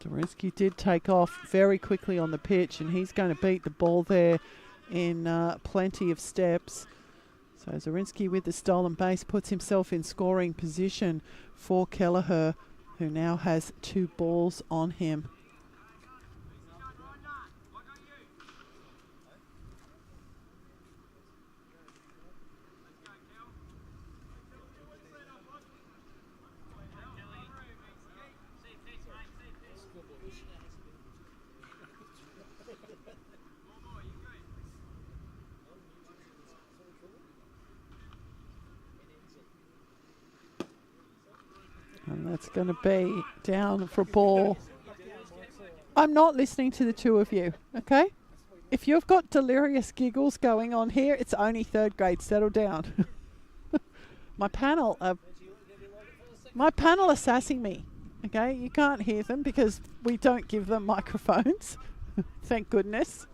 Zorinsky did take off very quickly on the pitch, and he's going to beat the ball there in plenty of steps. So Zorinsky with the stolen base puts himself in scoring position for Kelleher, who now has 2 balls on him. And that's going to be down for a ball. I'm not listening to the two of you, okay? If you've got delirious giggles going on here, it's only 3rd grade. Settle down. My panel are sassing me, okay? You can't hear them because we don't give them microphones. Thank goodness.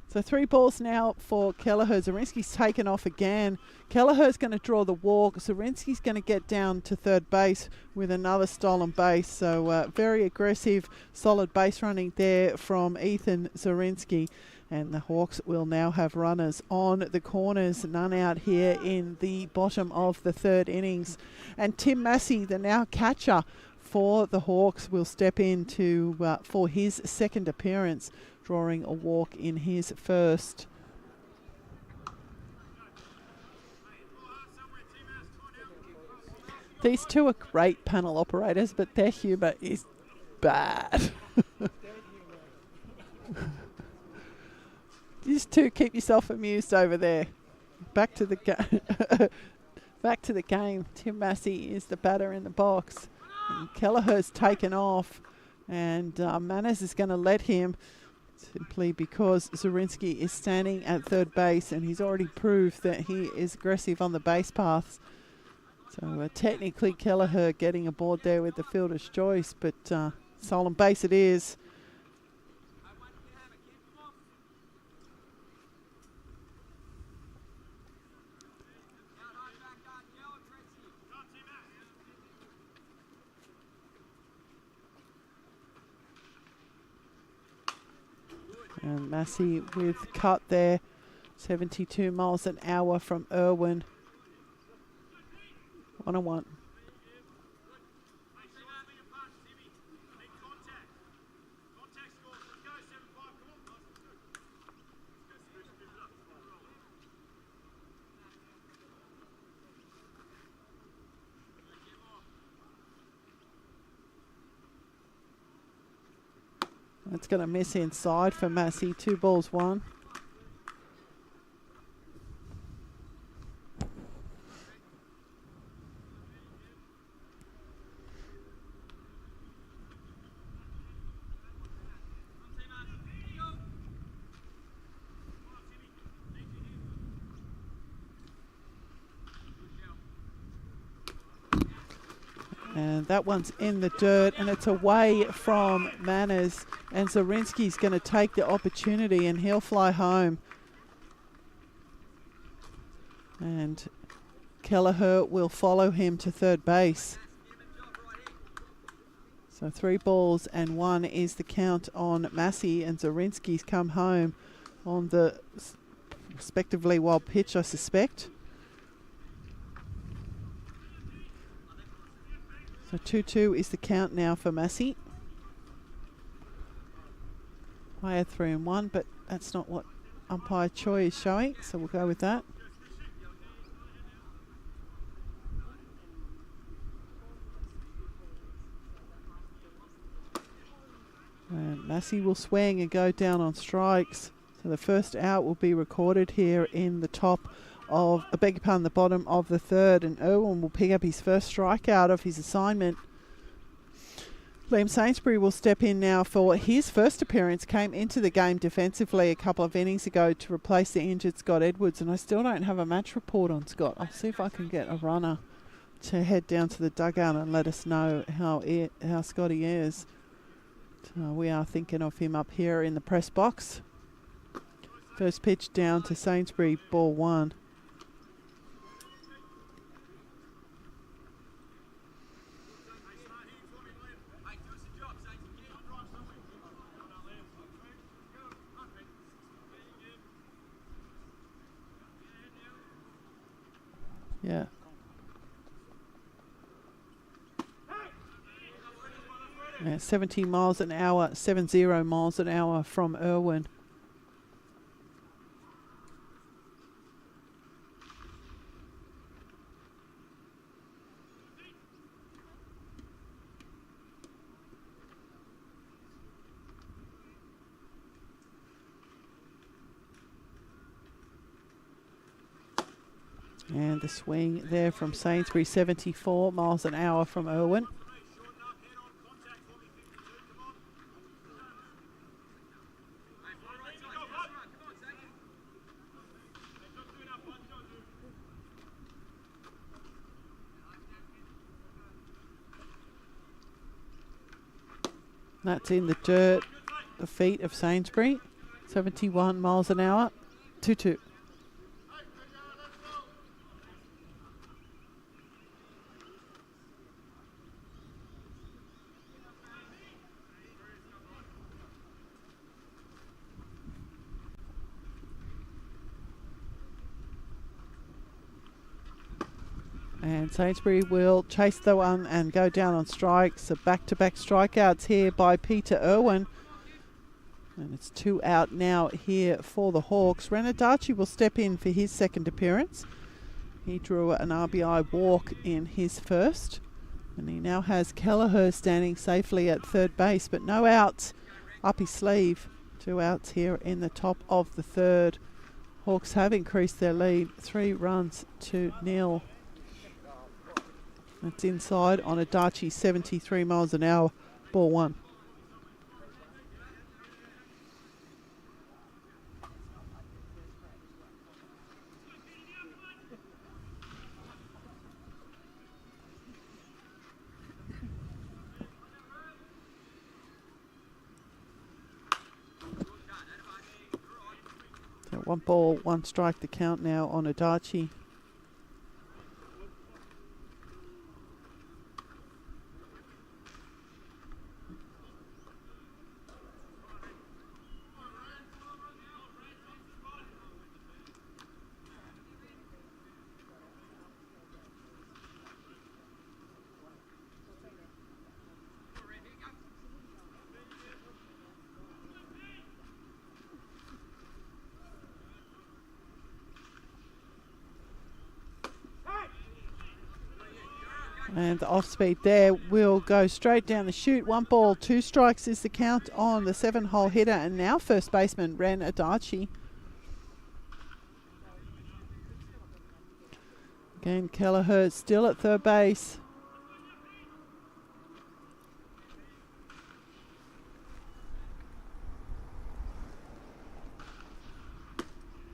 So 3 balls now for Kelleher. Zorinsky's taken off again. Kelleher's going to draw the walk. Zorinsky's going to get down to 3rd base with another stolen base. So very aggressive, solid base running there from Ethan Zorinsky. And the Hawks will now have runners on the corners. None out here in the bottom of the 3rd innings. And Tim Massey, the now catcher for the Hawks, will step in for his second appearance, drawing a walk in his first. These two are great panel operators, but their humour is bad. These two, keep yourself amused over there. Back to the back to the game. Tim Massey is the batter in the box. And Kelleher's taken off, and Manners is going to let him, simply because Zorinsky is standing at 3rd base, and he's already proved that he is aggressive on the base paths. So technically Kelleher getting aboard there with the fielder's choice, but stolen base it is. And Massey with cut there. 72 miles an hour from Irwin. 1-1. That's going to miss inside for Massey. 2 balls, 1. And that one's in the dirt, and it's away from Manners. And Zorinsky's going to take the opportunity, and he'll fly home. And Kelleher will follow him to third base. So 3 balls and 1 is the count on Massey, and Zorinsky's come home on the respectively wild pitch, I suspect. So 2-2 is the count now for Massey. Player 3-1, but that's not what umpire Choi is showing, so we'll go with that. And Massey will swing and go down on strikes. So the first out will be recorded here in the top of, I beg your pardon, the bottom of the third, and Irwin will pick up his first strikeout of his assignment. Liam Sainsbury will step in now for his first appearance. Came into the game defensively a couple of innings ago to replace the injured Scott Edwards, and I still don't have a match report on Scott. I'll see if I can get a runner to head down to the dugout and let us know how Scotty is. We are thinking of him up here in the press box. First pitch down to Sainsbury, ball 1. Yeah. Yeah, 70 miles an hour, 70 miles an hour from Irwin. And the swing there from Sainsbury, 74 miles an hour from Irwin. That's in the dirt, the feet of Sainsbury. 71 miles an hour, 2-2. And Sainsbury will chase the one and go down on strikes. So back-to-back strikeouts here by Peter Irwin. And it's 2 out now here for the Hawks. Renadachi will step in for his second appearance. He drew an RBI walk in his first. And he now has Kelleher standing safely at third base, but no outs up his sleeve. 2 outs here in the top of the third. Hawks have increased their lead 3-0. It's inside on Adachi, 73 miles an hour, ball 1. So 1 ball, 1 strike the count now on Adachi. And the off speed there will go straight down the chute. 1 ball, 2 strikes is the count on the 7-hole hitter. And now first baseman Ren Adachi. Again, Kelleher still at third base.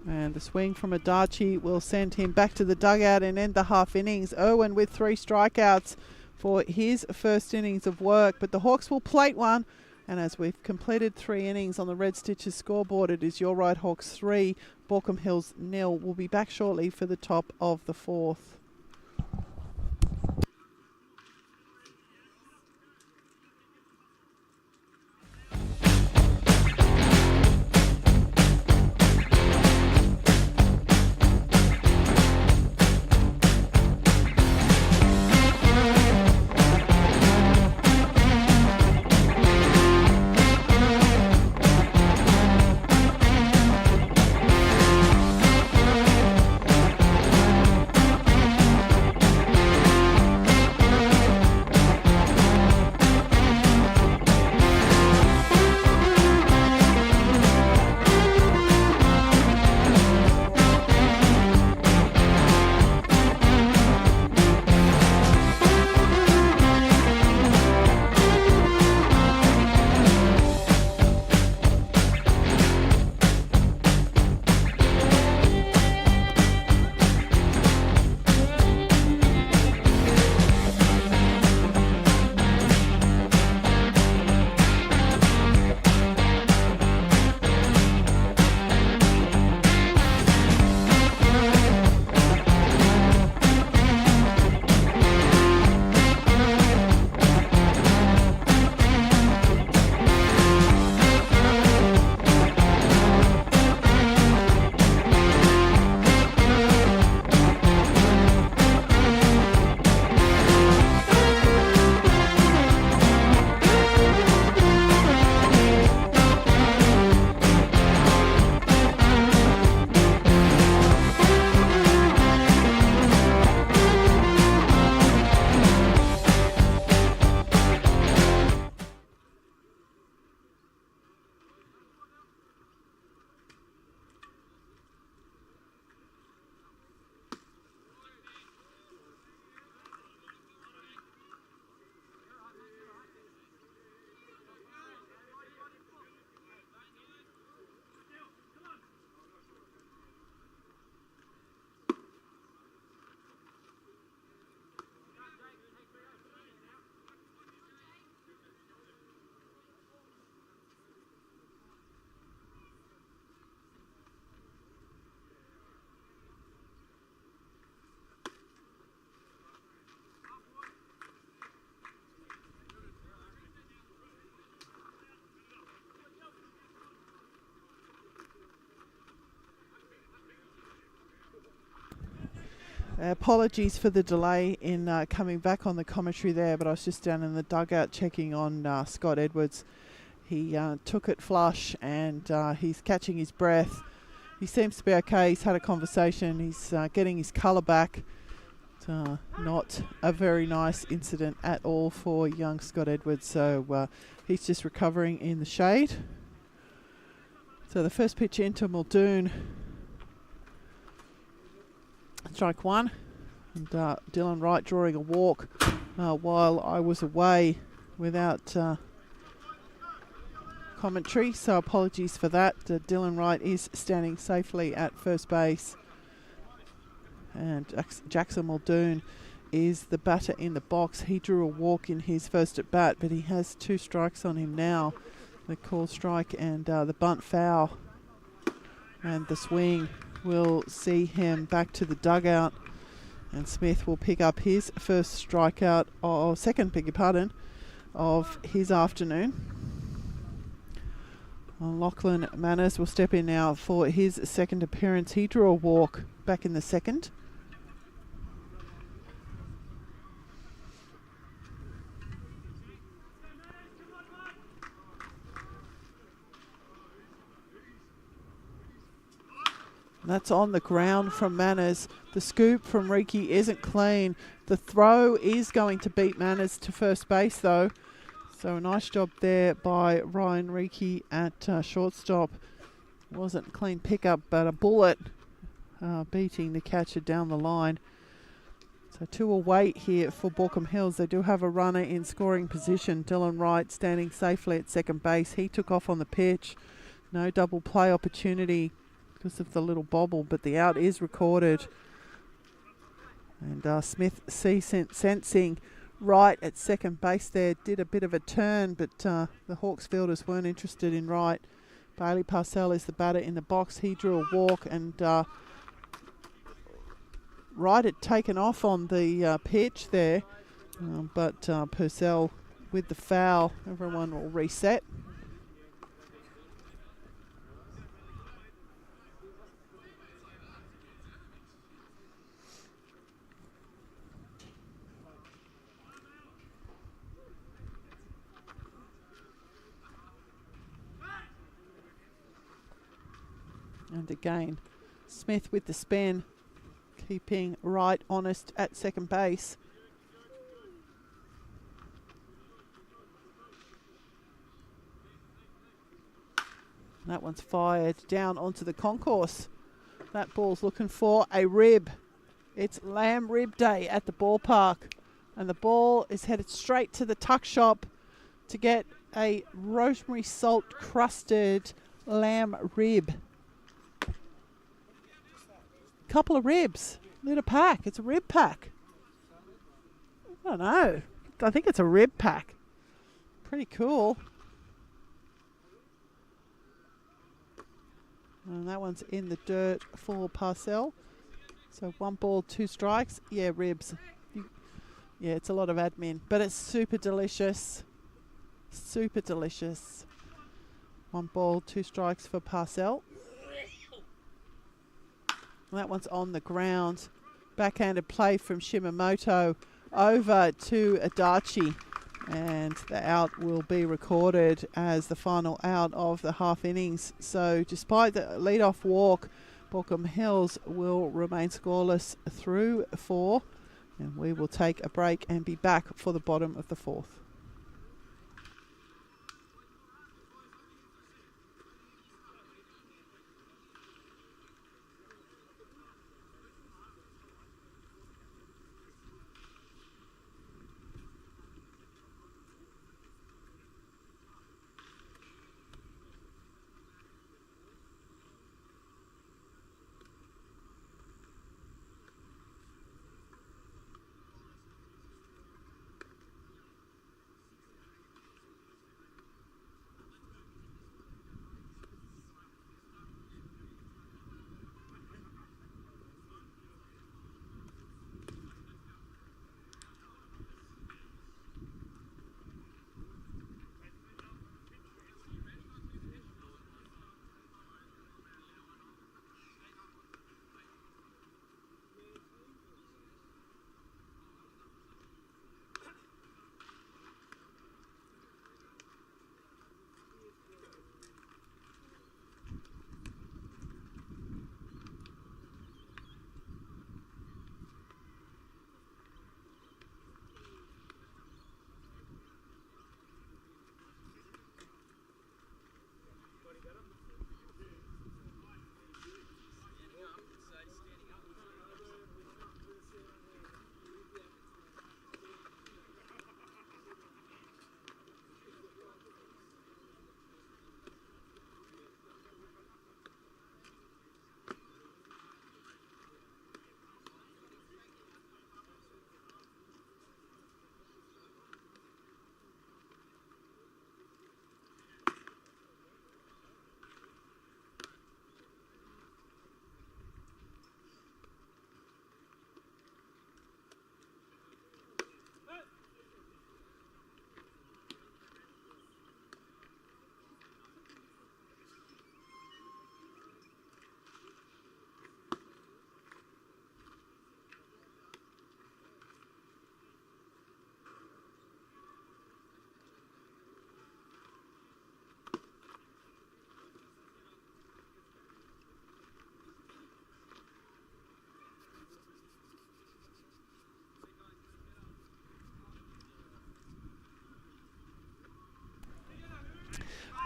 And the swing from Adachi will send him back to the dugout and end the half innings. Irwin with 3 strikeouts for his first innings of work. But the Hawks will plate one. And as we've completed 3 innings on the Red Stitches scoreboard, it is your Ryde Hawks 3, Baulko Hills 0. We'll be back shortly for the top of the 4th. Apologies for the delay in coming back on the commentary there, but I was just down in the dugout checking on Scott Edwards. He took it flush and he's catching his breath. He seems to be okay. He's had a conversation. He's getting his colour back. Not a very nice incident at all for young Scott Edwards. So he's just recovering in the shade. So the first pitch into Muldoon. Strike 1, and Dylan Wright drawing a walk while I was away without commentary, so apologies for that. Dylan Wright is standing safely at first base, and Jackson Muldoon is the batter in the box. He drew a walk in his first at bat, but he has 2 strikes on him now. The call strike and the bunt foul, and the swing will see him back to the dugout, and Smith will pick up his first strikeout, or second, beg your pardon, of his afternoon. Lachlan Manners will step in now for his second appearance. He drew a walk back in the second. That's on the ground from Manners. The scoop from Riki isn't clean. The throw is going to beat Manners to first base, though. So a nice job there by Ryan Riki at shortstop. Wasn't a clean pickup, but a bullet beating the catcher down the line. So 2 away here for Baulko Hills. They do have a runner in scoring position. Dylan Ryde standing safely at second base. He took off on the pitch. No double play opportunity because of the little bobble, but the out is recorded. And Smith sensing Right at second base there, did a bit of a turn, but the Hawks fielders weren't interested in Right. Bailey Parcell is the batter in the box. He drew a walk, and Right had taken off on the pitch there, but Purcell with the foul. Everyone will reset. And again, Smith with the spin, keeping Right honest at second base. That one's fired down onto the concourse. That ball's looking for a rib. It's lamb rib day at the ballpark. And the ball is headed straight to the tuck shop to get a rosemary salt crusted lamb rib. Couple of ribs. Little pack. It's a rib pack. I don't know. I think it's a rib pack. Pretty cool. And that one's in the dirt for Parcell. So 1 ball, 2 strikes. Yeah, ribs. Yeah, it's a lot of admin, but it's super delicious. Super delicious. 1 ball, 2 strikes for Parcell. That one's on the ground. Backhanded play from Shimamoto over to Adachi. And the out will be recorded as the final out of the half innings. So despite the leadoff walk, Baulko Hills will remain scoreless through 4. And we will take a break and be back for the bottom of the 4th.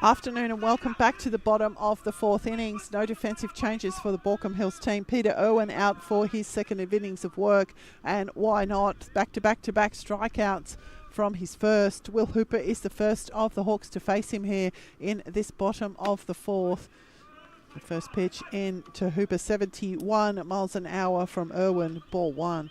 Afternoon and welcome back to the bottom of the fourth innings. No defensive changes for the Baulko Hills team. Peter Irwin out for his second innings of work, and why not? Back-to-back strikeouts from his first. Will Hooper is the first of the Hawks to face him here in this bottom of the fourth. The first pitch in to Hooper, 71 miles an hour from Irwin, ball one.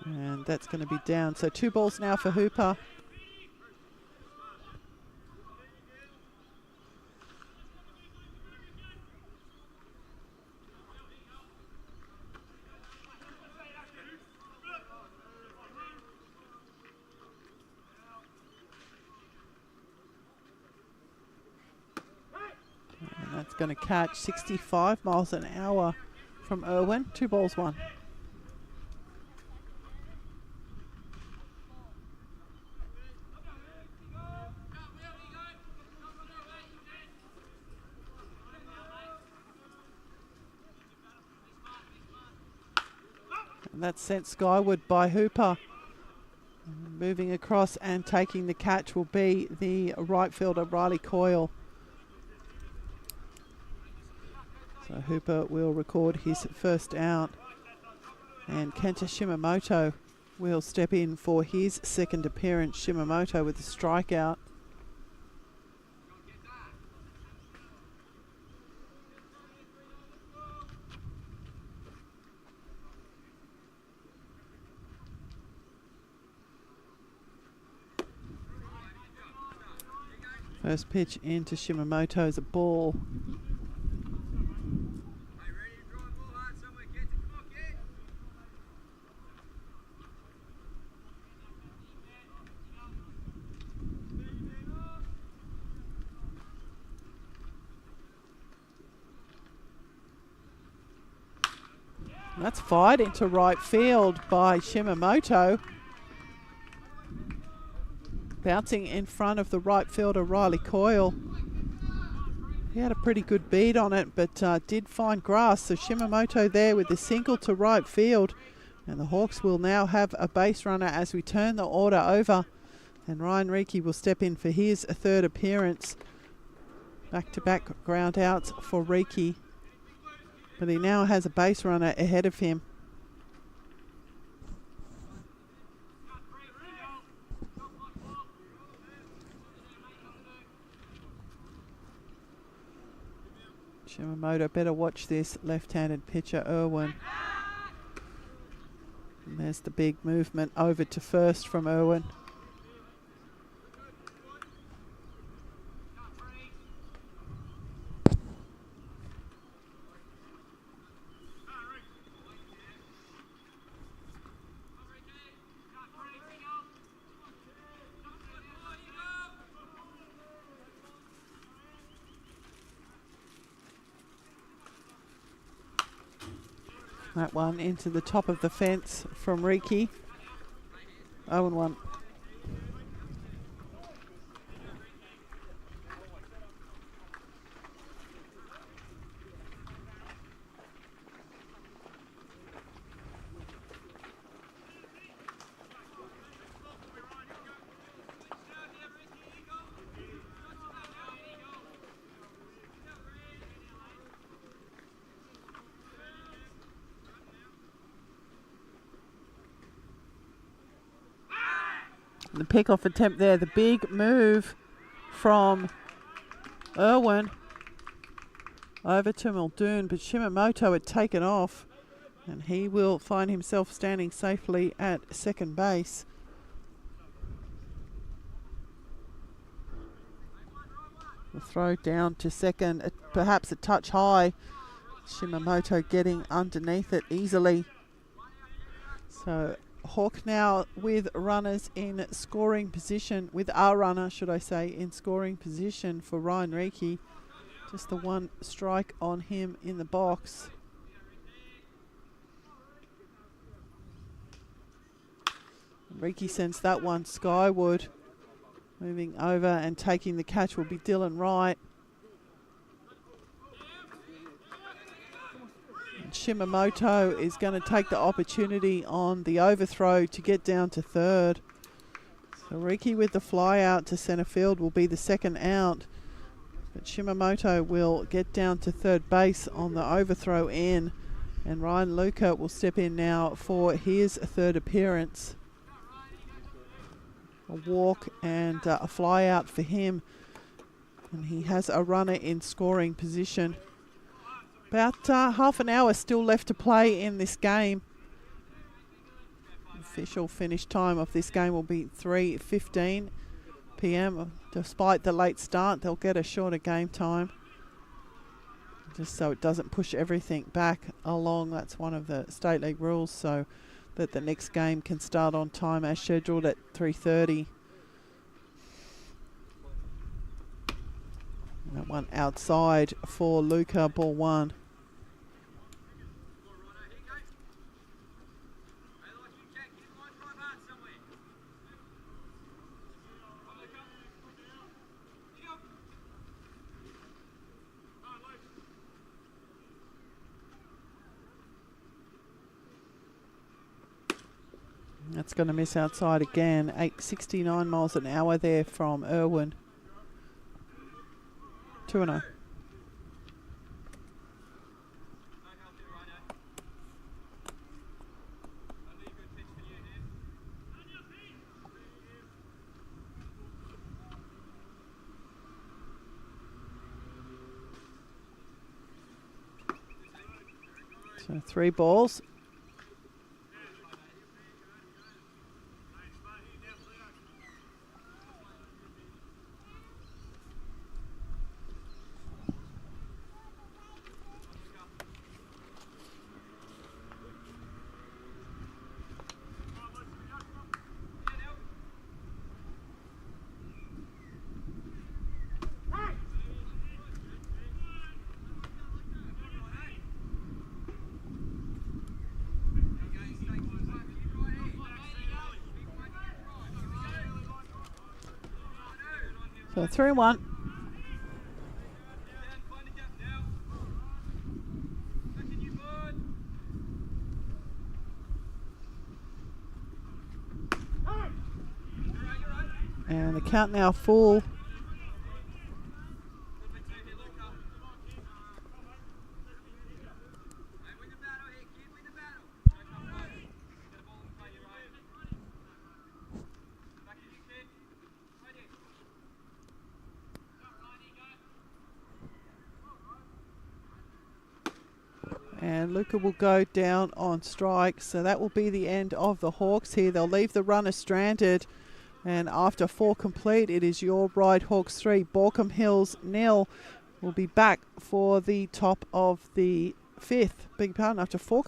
And that's going to be down. So 2 balls now for Hooper. And that's going to catch 65 miles an hour from Irwin. 2 balls, 1. And that's sent skyward by Hooper. Moving across and taking the catch will be the right fielder, Riley Coyle. So Hooper will record his first out. And Kenta Shimamoto will step in for his second appearance. Shimamoto with a strikeout. First pitch into Shimamoto is a ball. That's fired into right field by Shimamoto. Bouncing in front of the right fielder, Riley Coyle. He had a pretty good beat on it, but did find grass. So Shimamoto there with the single to right field. And the Hawks will now have a base runner as we turn the order over. And Ryan Reiki will step in for his third appearance. Back-to-back ground outs for Reiki. But he now has a base runner ahead of him. Shimamoto better watch this left-handed pitcher, Irwin. And there's the big movement over to first from Irwin. That one into the top of the fence from Reiki. 0-1. The pick-off attempt there, the big move from Irwin over to Muldoon, but Shimamoto had taken off and he will find himself standing safely at second base. The throw down to second, perhaps a touch high. Shimamoto getting underneath it easily. So Hawk now with runners in scoring position, with our runner, should I say, in scoring position for Ryan Reiki. Just the one strike on him in the box. Reiki sends that one skyward. Moving over and taking the catch will be Dylan Wright. Shimamoto is going to take the opportunity on the overthrow to get down to third. So Riki with the fly out to centre field will be the second out. But Shimamoto will get down to third base on the overthrow in. And Ryan Luca will step in now for his third appearance. A walk and a fly out for him. And he has a runner in scoring position. About half an hour still left to play in this game. Official finish time of this game will be 3:15 p.m. Despite the late start, they'll get a shorter game time, just so it doesn't push everything back along. That's one of the State League rules, so that the next game can start on time as scheduled at 3:30. That one outside for Luca, ball one. That's going to miss outside again. 869 miles an hour there from Irwin. 2-0. So 3 balls. So 3-1. And the count now full. And Luca will go down on strike. So that will be the end of the Hawks here. They'll leave the runner stranded. And after 4 complete, it is your Ryde Hawks 3, Baulko Hills 0. We'll be back for the top of the 5th. Big pardon, after 4.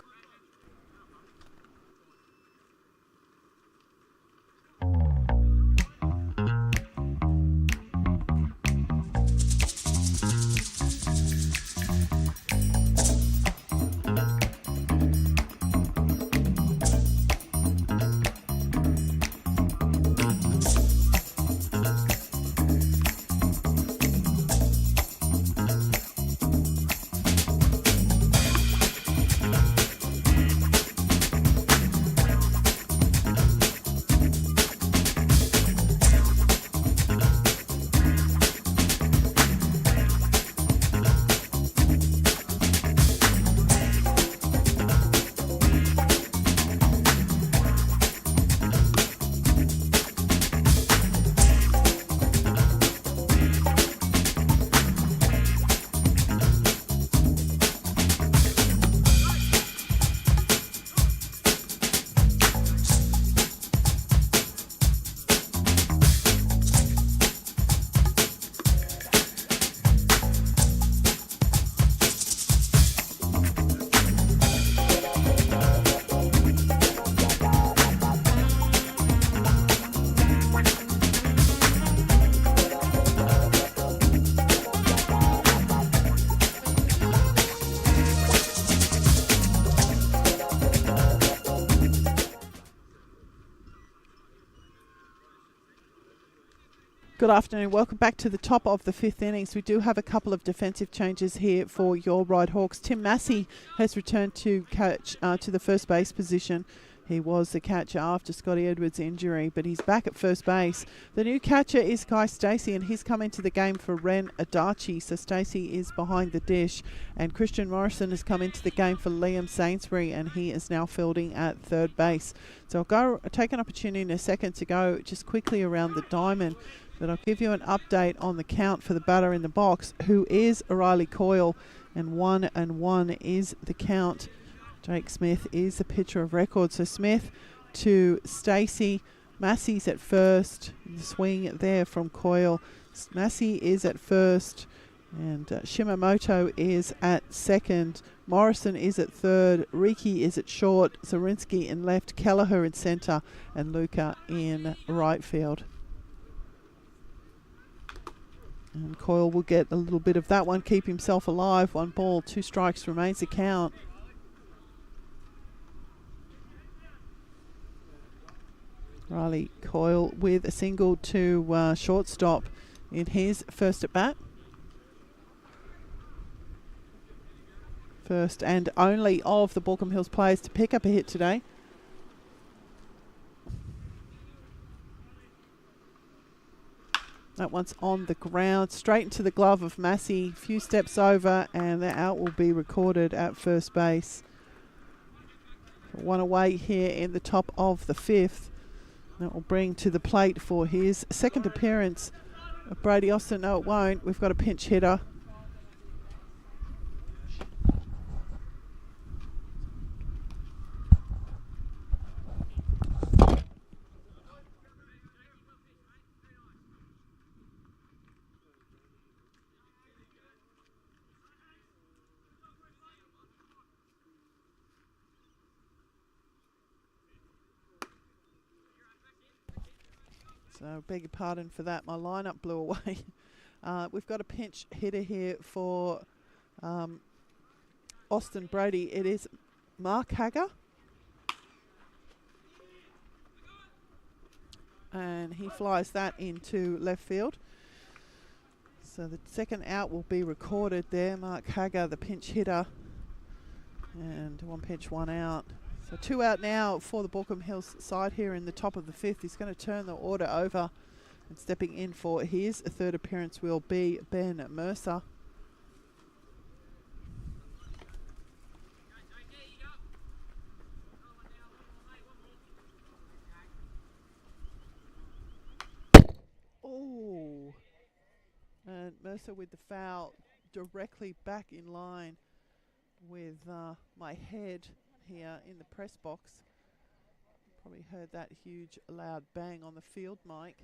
Good afternoon. Welcome back to the top of the fifth innings. We do have a couple of defensive changes here for your Ryde Hawks. Tim Massey has returned to catch to the first base position. He was the catcher after Scotty Edwards' injury, but he's back at first base. The new catcher is Guy Stacey, and he's come into the game for Ren Adachi. So Stacey is behind the dish, and Christian Morrison has come into the game for Liam Sainsbury, and he is now fielding at third base. So I'll take an opportunity in a second to go just quickly around the diamond, but I'll give you an update on the count for the batter in the box, who is O'Reilly Coyle, and 1-1 is the count. Jake Smith is the pitcher of record. So Smith to Stacey. Massey's at first. The swing there from Coyle. Massey is at first. And Shimamoto is at second. Morrison is at third. Riki is at short. Zarinsky in left. Kelleher in centre. And Luca in right field. And Coyle will get a little bit of that one. Keep himself alive. 1 ball, 2 strikes remains the count. Riley Coyle with a single to shortstop in his first at bat. First and only of the Baulko Hills players to pick up a hit today. That one's on the ground, straight into the glove of Massey. Few steps over, and the out will be recorded at first base. One away here in the top of the fifth. That will bring to the plate for his second appearance of Brady Austin. No, it won't. We've got a pinch hitter. So beg your pardon for that. My lineup blew away. We've got a pinch hitter here for Austin Brady. It is Mark Hager. And he flies that into left field. So the second out will be recorded there. Mark Hager, the pinch hitter. And 1 pinch, 1 out. So 2 out now for the Baulko Hills side here in the top of the fifth. He's going to turn the order over, and stepping in for his third appearance will be Ben Mercer. Oh, and Mercer with the foul directly back in line with my head here in the press box. Probably heard that huge loud bang on the field mic.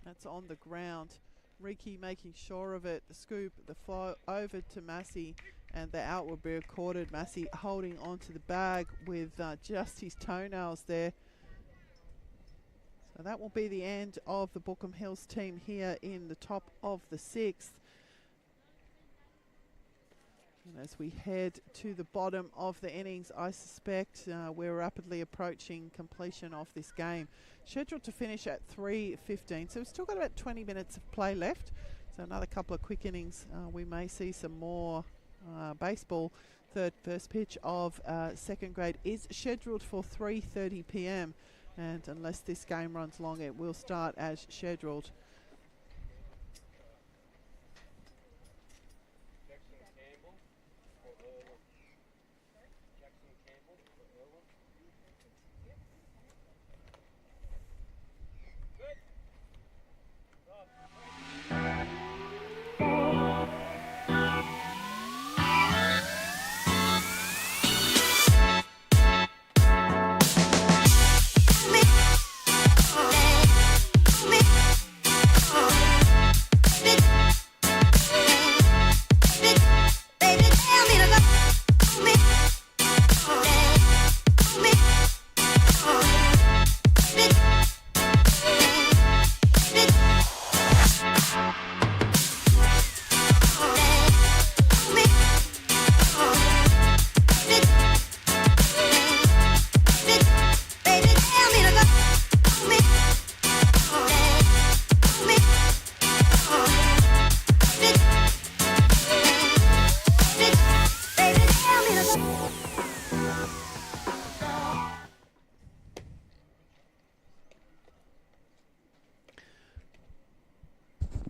That's on the ground. Riki making sure of it. The scoop, the flow over to Massey, and the out will be recorded. Massey holding onto the bag with just his toenails there. So that will be the end of the Baulko Hills team here in the top of the sixth. And as we head to the bottom of the innings, I suspect we're rapidly approaching completion of this game. Scheduled to finish at 3:15, so we've still got about 20 minutes of play left. So another couple of quick innings. We may see some more baseball. First pitch of second grade is scheduled for 3:30 p.m. And unless this game runs long, it will start as scheduled.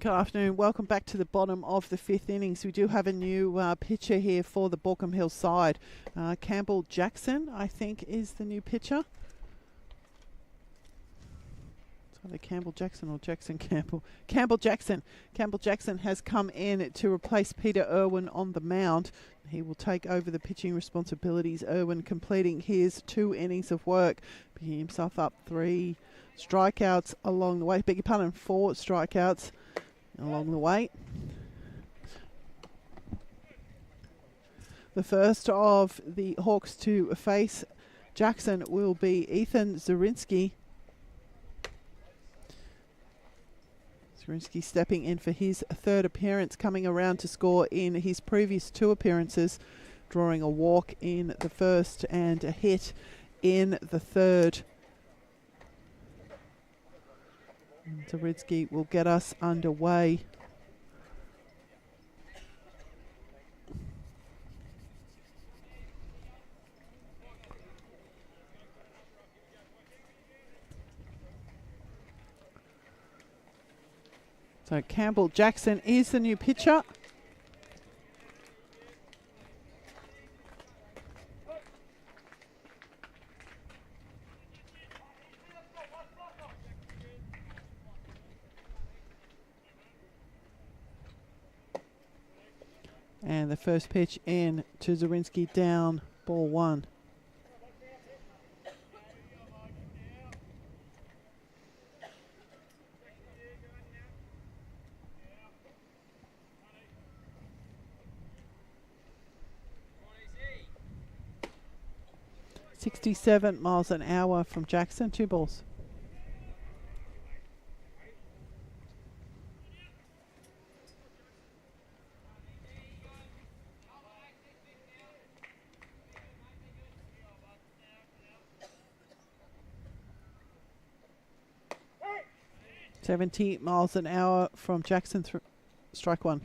Good afternoon. Welcome back to the bottom of the fifth innings. We do have a new pitcher here for the Baulko Hills side. Campbell Jackson, I think, is the new pitcher. It's either Campbell Jackson or Jackson Campbell. Campbell Jackson. Campbell Jackson has come in to replace Peter Irwin on the mound. He will take over the pitching responsibilities. Irwin completing his 2 innings of work, picking himself up 3 strikeouts along the way. Beg your pardon, 4 strikeouts along the way. The first of the Hawks to face Jackson will be Ethan Zarinsky. Zarinsky stepping in for his 3rd appearance, coming around to score in his previous 2 appearances, drawing a walk in the first and a hit in the 3rd. Zarinsky will get us underway. So Campbell Jackson is the new pitcher. And the first pitch in to Zarinsky, down, ball 1. .67 miles an hour from Jackson, 2 balls. .70 miles an hour from Jackson, strike 1.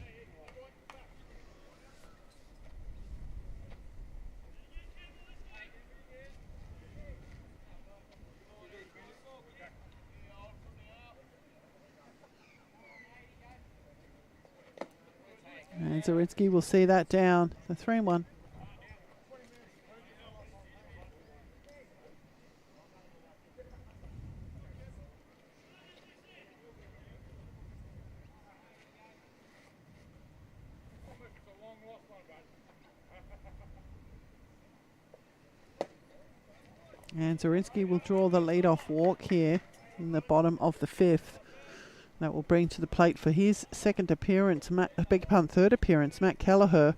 And Zarinsky will see that down, the 3-1. And Zarinsky will draw the lead-off walk here in the bottom of the 5th. That will bring to the plate for his 2nd appearance, beg your pardon, 3rd appearance, Matt Kelleher.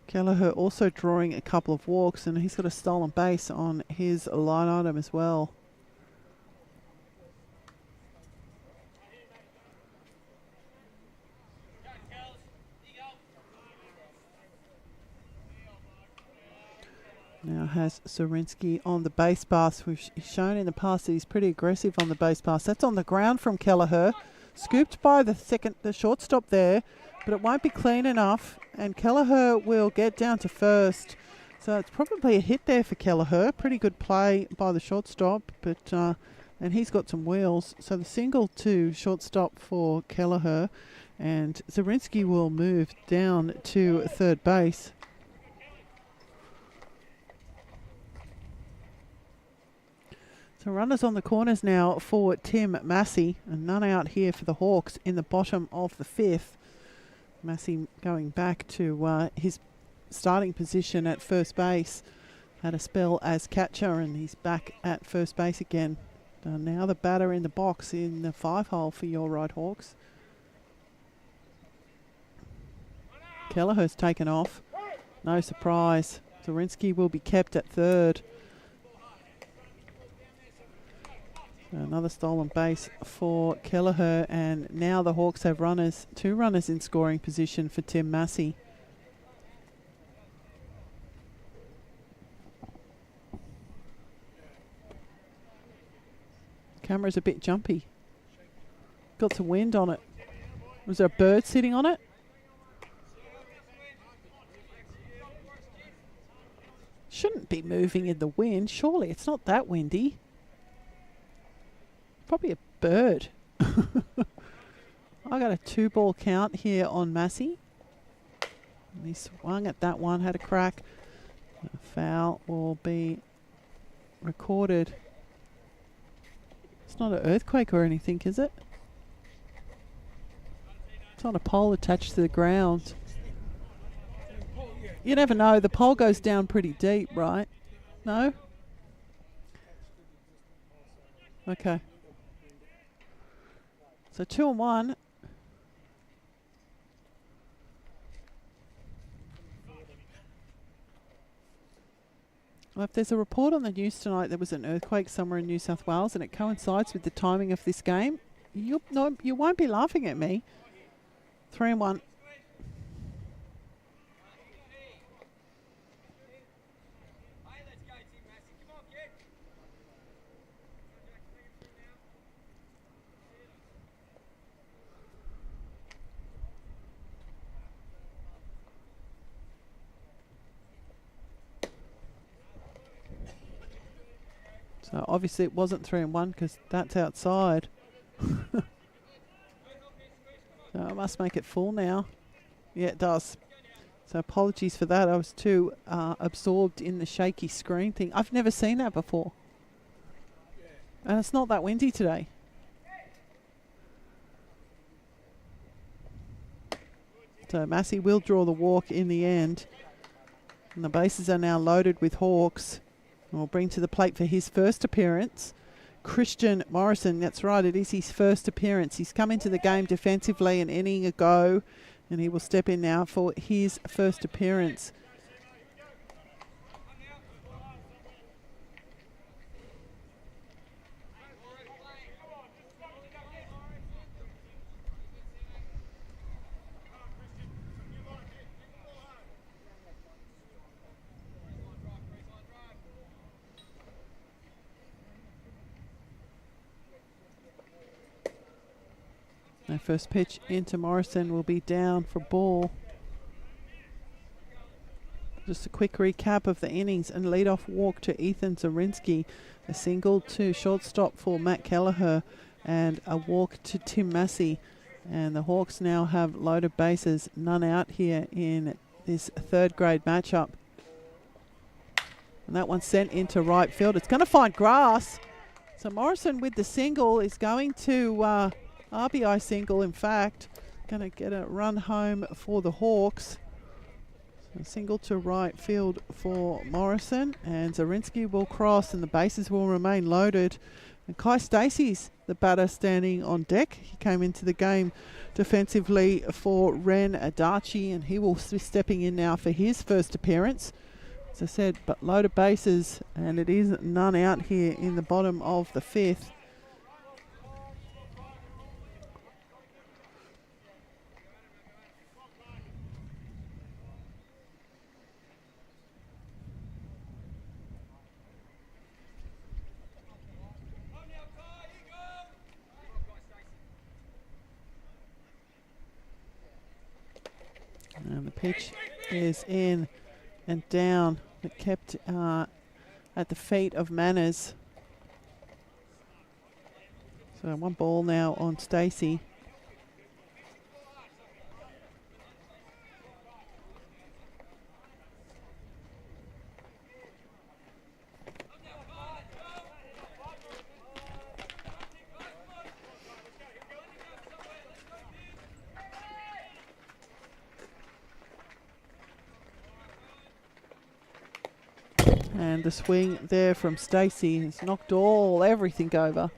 Kelleher also drawing a couple of walks, and he's got a stolen base on his line item as well. Now has Zarinsky on the base pass. We've shown in the past that he's pretty aggressive on the base pass. That's on the ground from Kelleher. Scooped by the shortstop there, but it won't be clean enough. And Kelleher will get down to first. So it's probably a hit there for Kelleher. Pretty good play by the shortstop, but and he's got some wheels. So the single to shortstop for Kelleher, and Zarinsky will move down to 3rd base. So runners on the corners now for Tim Massey, and none out here for the Hawks in the bottom of the 5th. Massey going back to his starting position at first base. Had a spell as catcher, and he's back at first base again. Now the batter in the box in the 5-hole for your Ryde Hawks. Kelleher's taken off. No surprise. Zarinsky will be kept at 3rd. Another stolen base for Kelleher, and now the Hawks have 2 runners in scoring position for Tim Massey. Camera's a bit jumpy. Got some wind on it. Was there a bird sitting on it? Shouldn't be moving in the wind, surely. It's not that windy. Probably a bird. I got a 2-ball count here on Massey. And he swung at that one, had a crack. A foul will be recorded. It's not an earthquake or anything, is it? It's on a pole attached to the ground. You never know. The pole goes down pretty deep, right? No? Okay. So 2-1. Well, if there's a report on the news tonight there was an earthquake somewhere in New South Wales and it coincides with the timing of this game, you won't be laughing at me. 3-1. So obviously it wasn't 3-1 because that's outside. So I must make it full now. Yeah, it does. So apologies for that. I was too absorbed in the shaky screen thing. I've never seen that before. And it's not that windy today. So Massey will draw the walk in the end. And the bases are now loaded with Hawks. And we'll bring to the plate for his first appearance, Christian Morrison. That's right, it is his first appearance. He's come into the game defensively an inning ago, and he will step in now for his first appearance. Our first pitch into Morrison will be down for ball. Just a quick recap of the innings and lead-off walk to Ethan Zarinsky, a single to shortstop for Matt Kelleher, and a walk to Tim Massey. And the Hawks now have loaded bases, none out here in this third grade matchup. And that one's sent into right field. It's going to find grass. So Morrison with the single is going to... RBI single, in fact. Going to get a run home for the Hawks. So single to right field for Morrison. And Zarinsky will cross and the bases will remain loaded. And Kai Stacey's the batter standing on deck. He came into the game defensively for Ren Adachi, and he will be stepping in now for his first appearance. As I said, but loaded bases, and it is none out here in the bottom of the fifth. And the pitch is in and down. It kept at the feet of Manners. So 1 ball now on Stacey. And the swing there from Stacey has knocked everything over.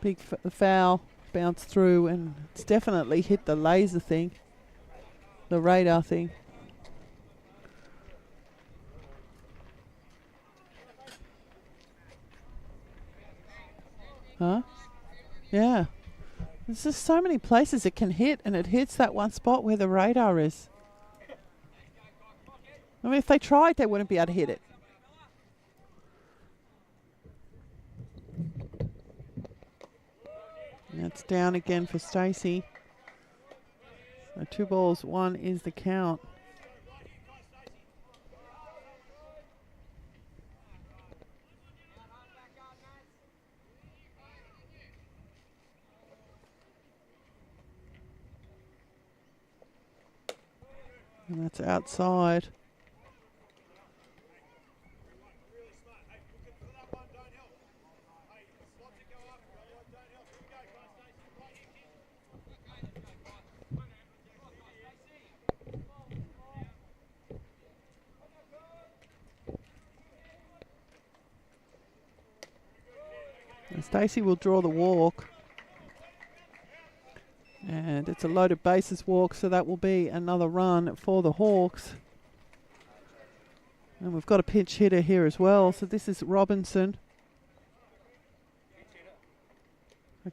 Big foul, bounced through, and it's definitely hit the laser thing, the radar thing. Huh? Yeah. There's just so many places it can hit, and it hits that one spot where the radar is. I mean, if they tried, they wouldn't be able to hit it. That's down again for Stacey. So 2 balls, 1 is the count. And that's outside. And Stacey will draw the walk. And it's a loaded bases walk, so that will be another run for the Hawks. And we've got a pinch hitter here as well. So this is Robinson.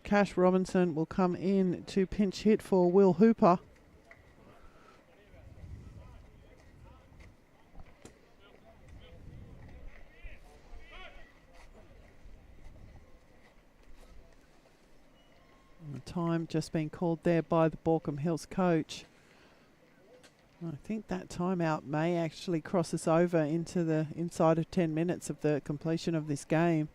Cash Robinson will come in to pinch hit for Will Hooper. And the time just been called there by the Baulko Hills coach. I think that timeout may actually cross us over into the inside of 10 minutes of the completion of this game.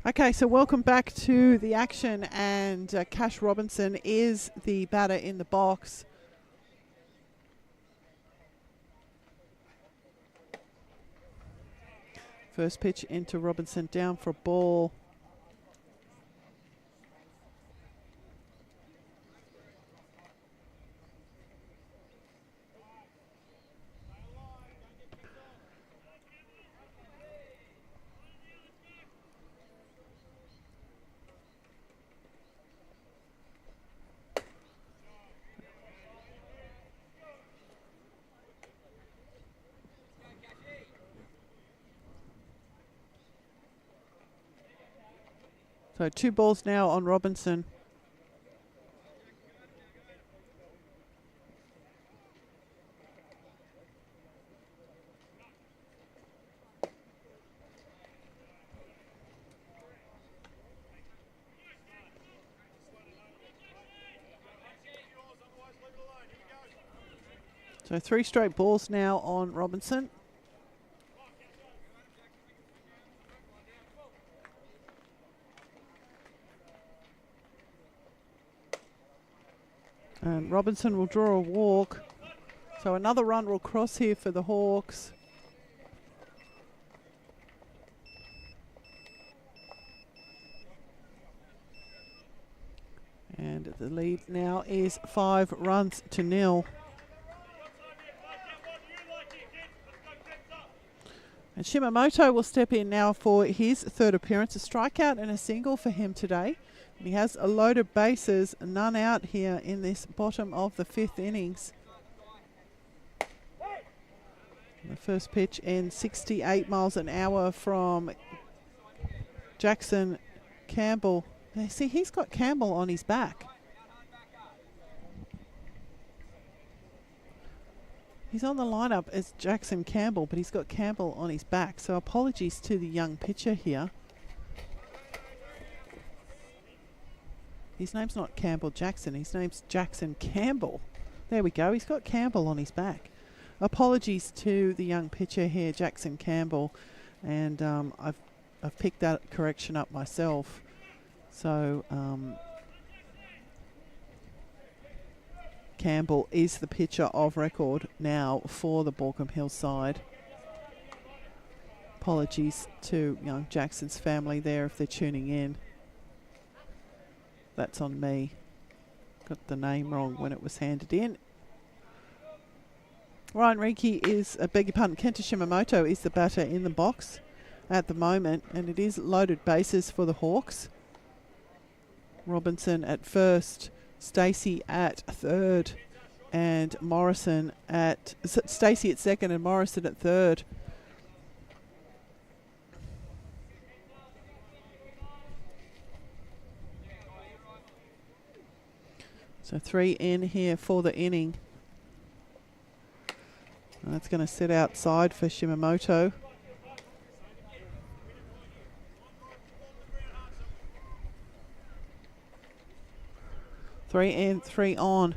Okay, so welcome back to the action, and Cash Robinson is the batter in the box. First pitch into Robinson, down for a ball. So 2 balls now on Robinson. So 3 straight balls now on Robinson. And Robinson will draw a walk. So another run will cross here for the Hawks. And the lead now is 5 runs to 0. And Shimamoto will step in now for his 3rd appearance. A strikeout and a single for him today. He has a load of bases, none out here in this bottom of the 5th innings. The first pitch in 68 miles an hour from Jackson Campbell. Now, see, he's got Campbell on his back. He's on the lineup as Jackson Campbell, but he's got Campbell on his back. So apologies to the young pitcher here. His name's not Campbell Jackson, his name's Jackson Campbell. There we go, he's got Campbell on his back. Apologies to the young pitcher here, Jackson Campbell, and I've picked that correction up myself. So Campbell is the pitcher of record now for the Baulko Hills side. Apologies to young Jackson's family there if they're tuning in. That's on me. Got the name wrong when it was handed in. Ryan Riki is, beg your pardon, Kenta Shimamoto is the batter in the box at the moment, and it is loaded bases for the Hawks. Robinson at first, Stacey at third, and Morrison at Stacey at second and Morrison at third. So 3 in here for the inning. And that's going to sit outside for Shimamoto. Three in, 3 on.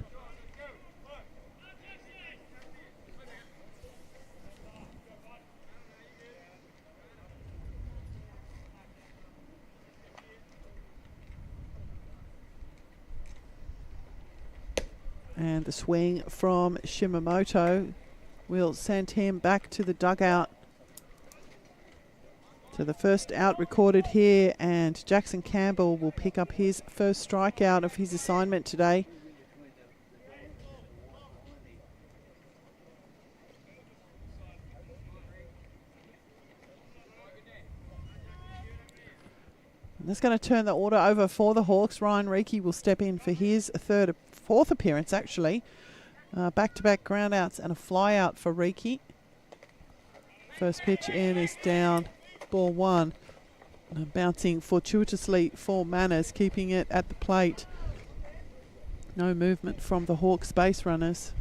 And the swing from Shimamoto will send him back to the dugout. So the first out recorded here, and Jackson Campbell will pick up his first strikeout of his assignment today. And that's going to turn the order over for the Hawks. Ryan Reiki will step in for his fourth appearance, actually. Back-to-back groundouts and a flyout for Reiki. First pitch in is down, ball 1. Bouncing fortuitously for Manners, keeping it at the plate. No movement from the Hawks base runners.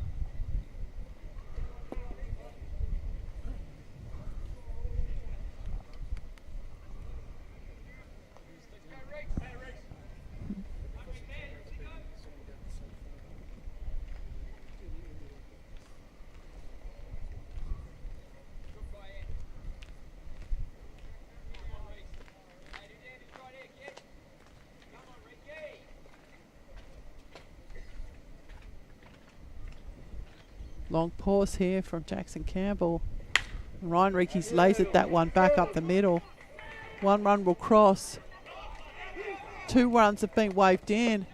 Long pause here from Jackson Campbell. Ryan Reiki's lasered that one back up the middle. 1 run will cross. 2 runs have been waved in.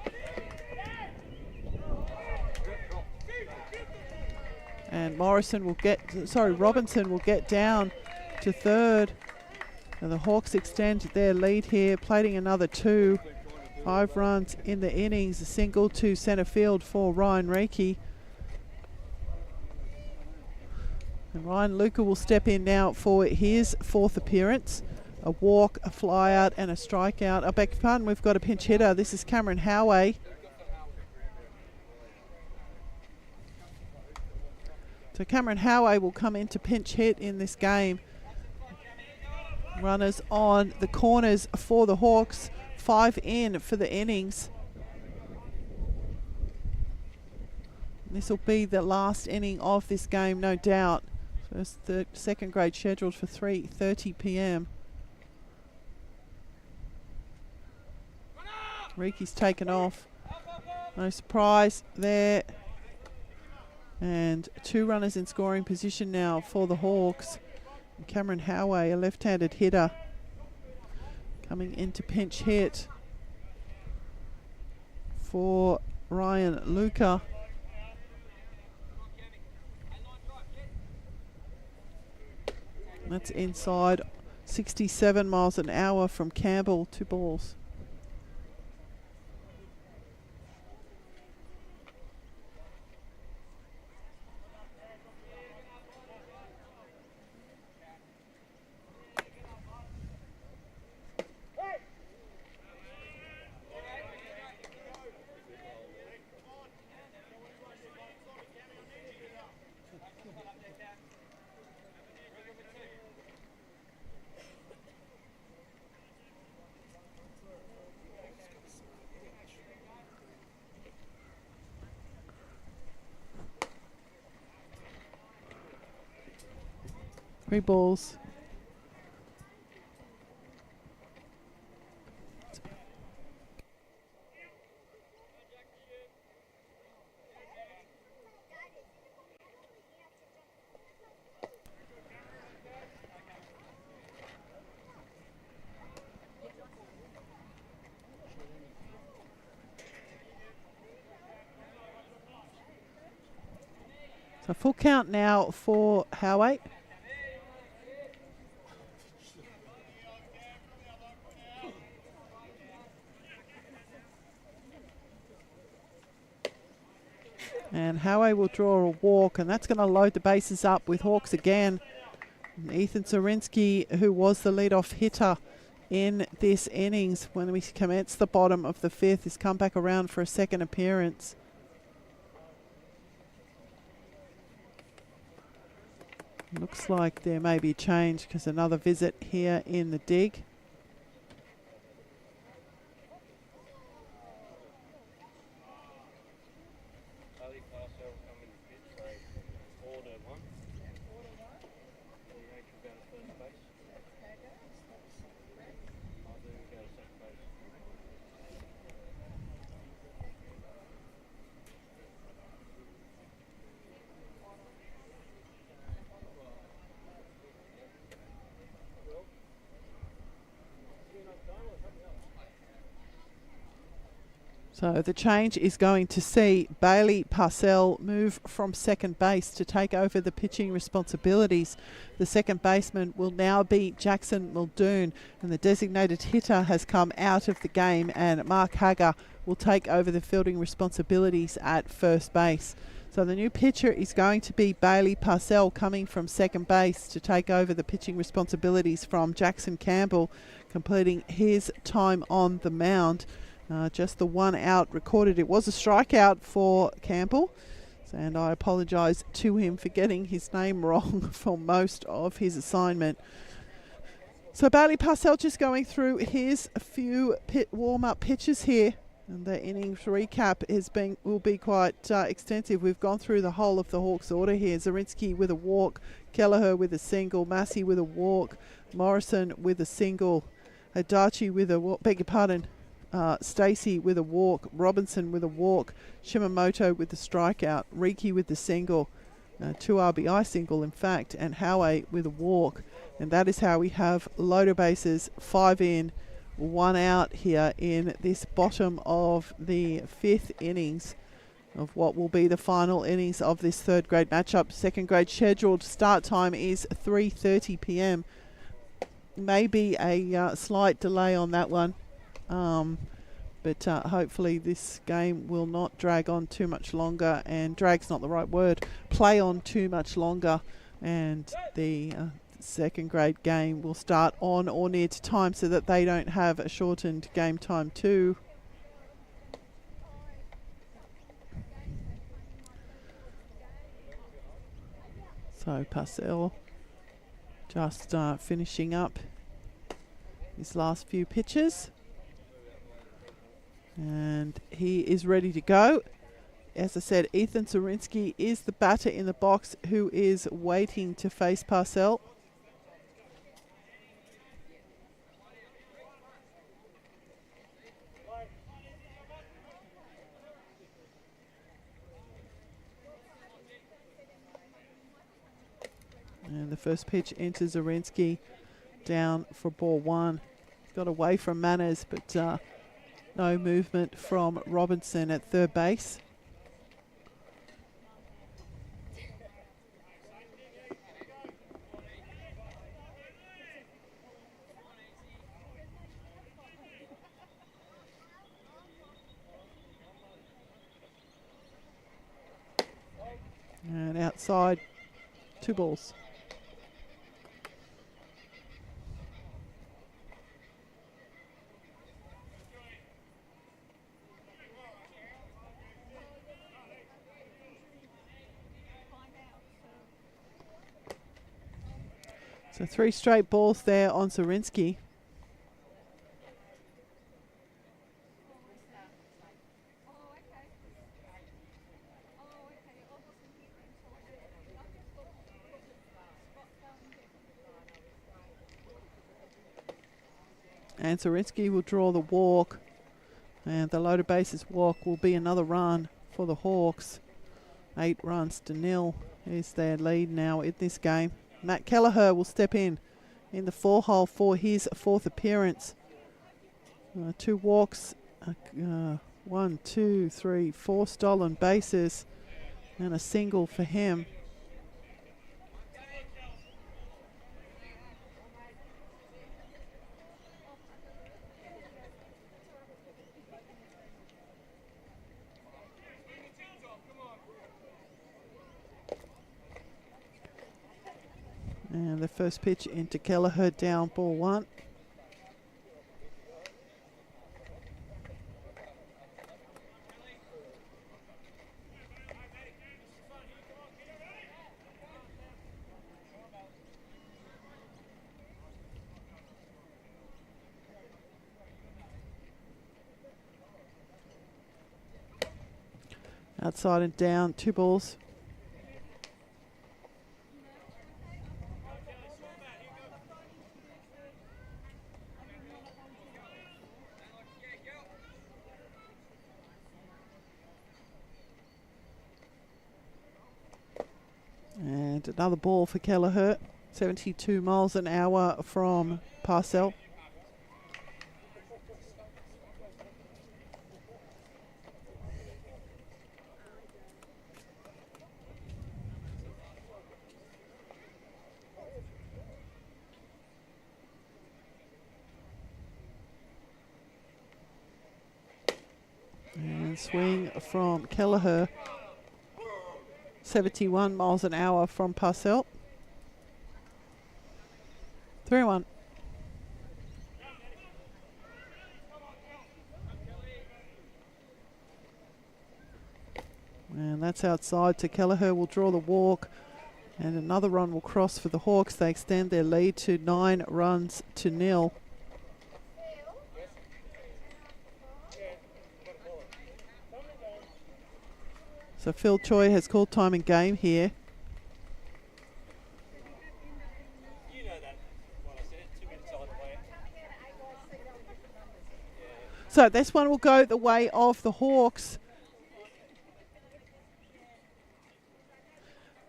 And Robinson will get down to third. And the Hawks extend their lead here, plating another 2. 5 runs in the innings, a single to centre field for Ryan Reiki. And Ryan Luca will step in now for his 4th appearance. A walk, a flyout and a strikeout. I beg your pardon, we've got a pinch hitter. This is Cameron Howey. So Cameron Howey will come in to pinch hit in this game. Runners on the corners for the Hawks. 5 in for the innings. This will be the last inning of this game, no doubt. Second grade scheduled for 3:30 p.m. Reiki's taken off. No surprise there. And 2 runners in scoring position now for the Hawks. And Cameron Howey, a left-handed hitter, coming in to pinch hit for Ryan Luca. That's inside, 67 miles an hour from Campbell, 2 balls. Three balls. So full count now for Howey. And Howe will draw a walk, and that's going to load the bases up with Hawks again. And Ethan Zorinsky, who was the leadoff hitter in this innings when we commenced the bottom of the fifth, has come back around for a second appearance. Looks like there may be a change because another visit here in the dig. So the change is going to see Bailey Parcell move from second base to take over the pitching responsibilities. The second baseman will now be Jackson Muldoon, and the designated hitter has come out of the game, and Mark Hagger will take over the fielding responsibilities at first base. So the new pitcher is going to be Bailey Parcell, coming from second base to take over the pitching responsibilities from Jackson Campbell, completing his time on the mound. Just the one out recorded. It was a strikeout for Campbell, and I apologise to him for getting his name wrong for most of his assignment. So Bailey Parcell just going through his few warm-up pitches here, and the innings recap will be quite extensive. We've gone through the whole of the Hawks order here. Zorinsky with a walk, Kelleher with a single, Massey with a walk, Morrison with a single, Adachi with a walk, beg your pardon, Stacey with a walk, Robinson with a walk, Shimamoto with the strikeout, Riki with the single, 2 RBI single in fact, and Howe with a walk. And that is how we have loader bases, 5 in, 1 out here in this bottom of the fifth innings of what will be the final innings of this third grade matchup. Second grade scheduled start time is 3:30 p.m. Maybe a slight delay on that one. But hopefully this game will not drag on too much longer, and drag's not the right word, play on too much longer, and the second grade game will start on or near to time so that they don't have a shortened game time too. So Parcell just finishing up his last few pitches. And he is ready to go. As I said, Ethan Zorinsky is the batter in the box who is waiting to face Parcell. And the first pitch into Zorinsky, down for ball 1. Got away from Manners, but no movement from Robinson at third base. And outside, 2 balls. So 3 straight balls there on Zorinsky. And Zorinsky will draw the walk, and the loaded bases walk will be another run for the Hawks. 8 runs to 0 is their lead now in this game. Matt Kelleher will step in the 4 hole for his 4th appearance. 2 walks, 1, 2, 3, 4 stolen bases, and a single for him. And the first pitch into Kelleher, down ball 1. Outside and down, 2 balls. And another ball for Kelleher, 72 miles an hour from Parcell. And swing from Kelleher, 71 miles an hour from Parcell. 3-1. And that's outside to Kelleher. Will draw the walk. And another run will cross for the Hawks. They extend their lead to 9 runs to 0. So Phil Choi has called time and game here. So this one will go the way of the Hawks.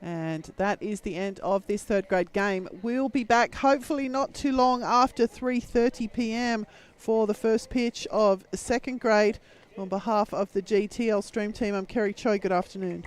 And that is the end of this third grade game. We'll be back hopefully not too long after 3:30 p.m. for the first pitch of second grade. On behalf of the GTL Stream team, I'm Kerry Cho. Good afternoon.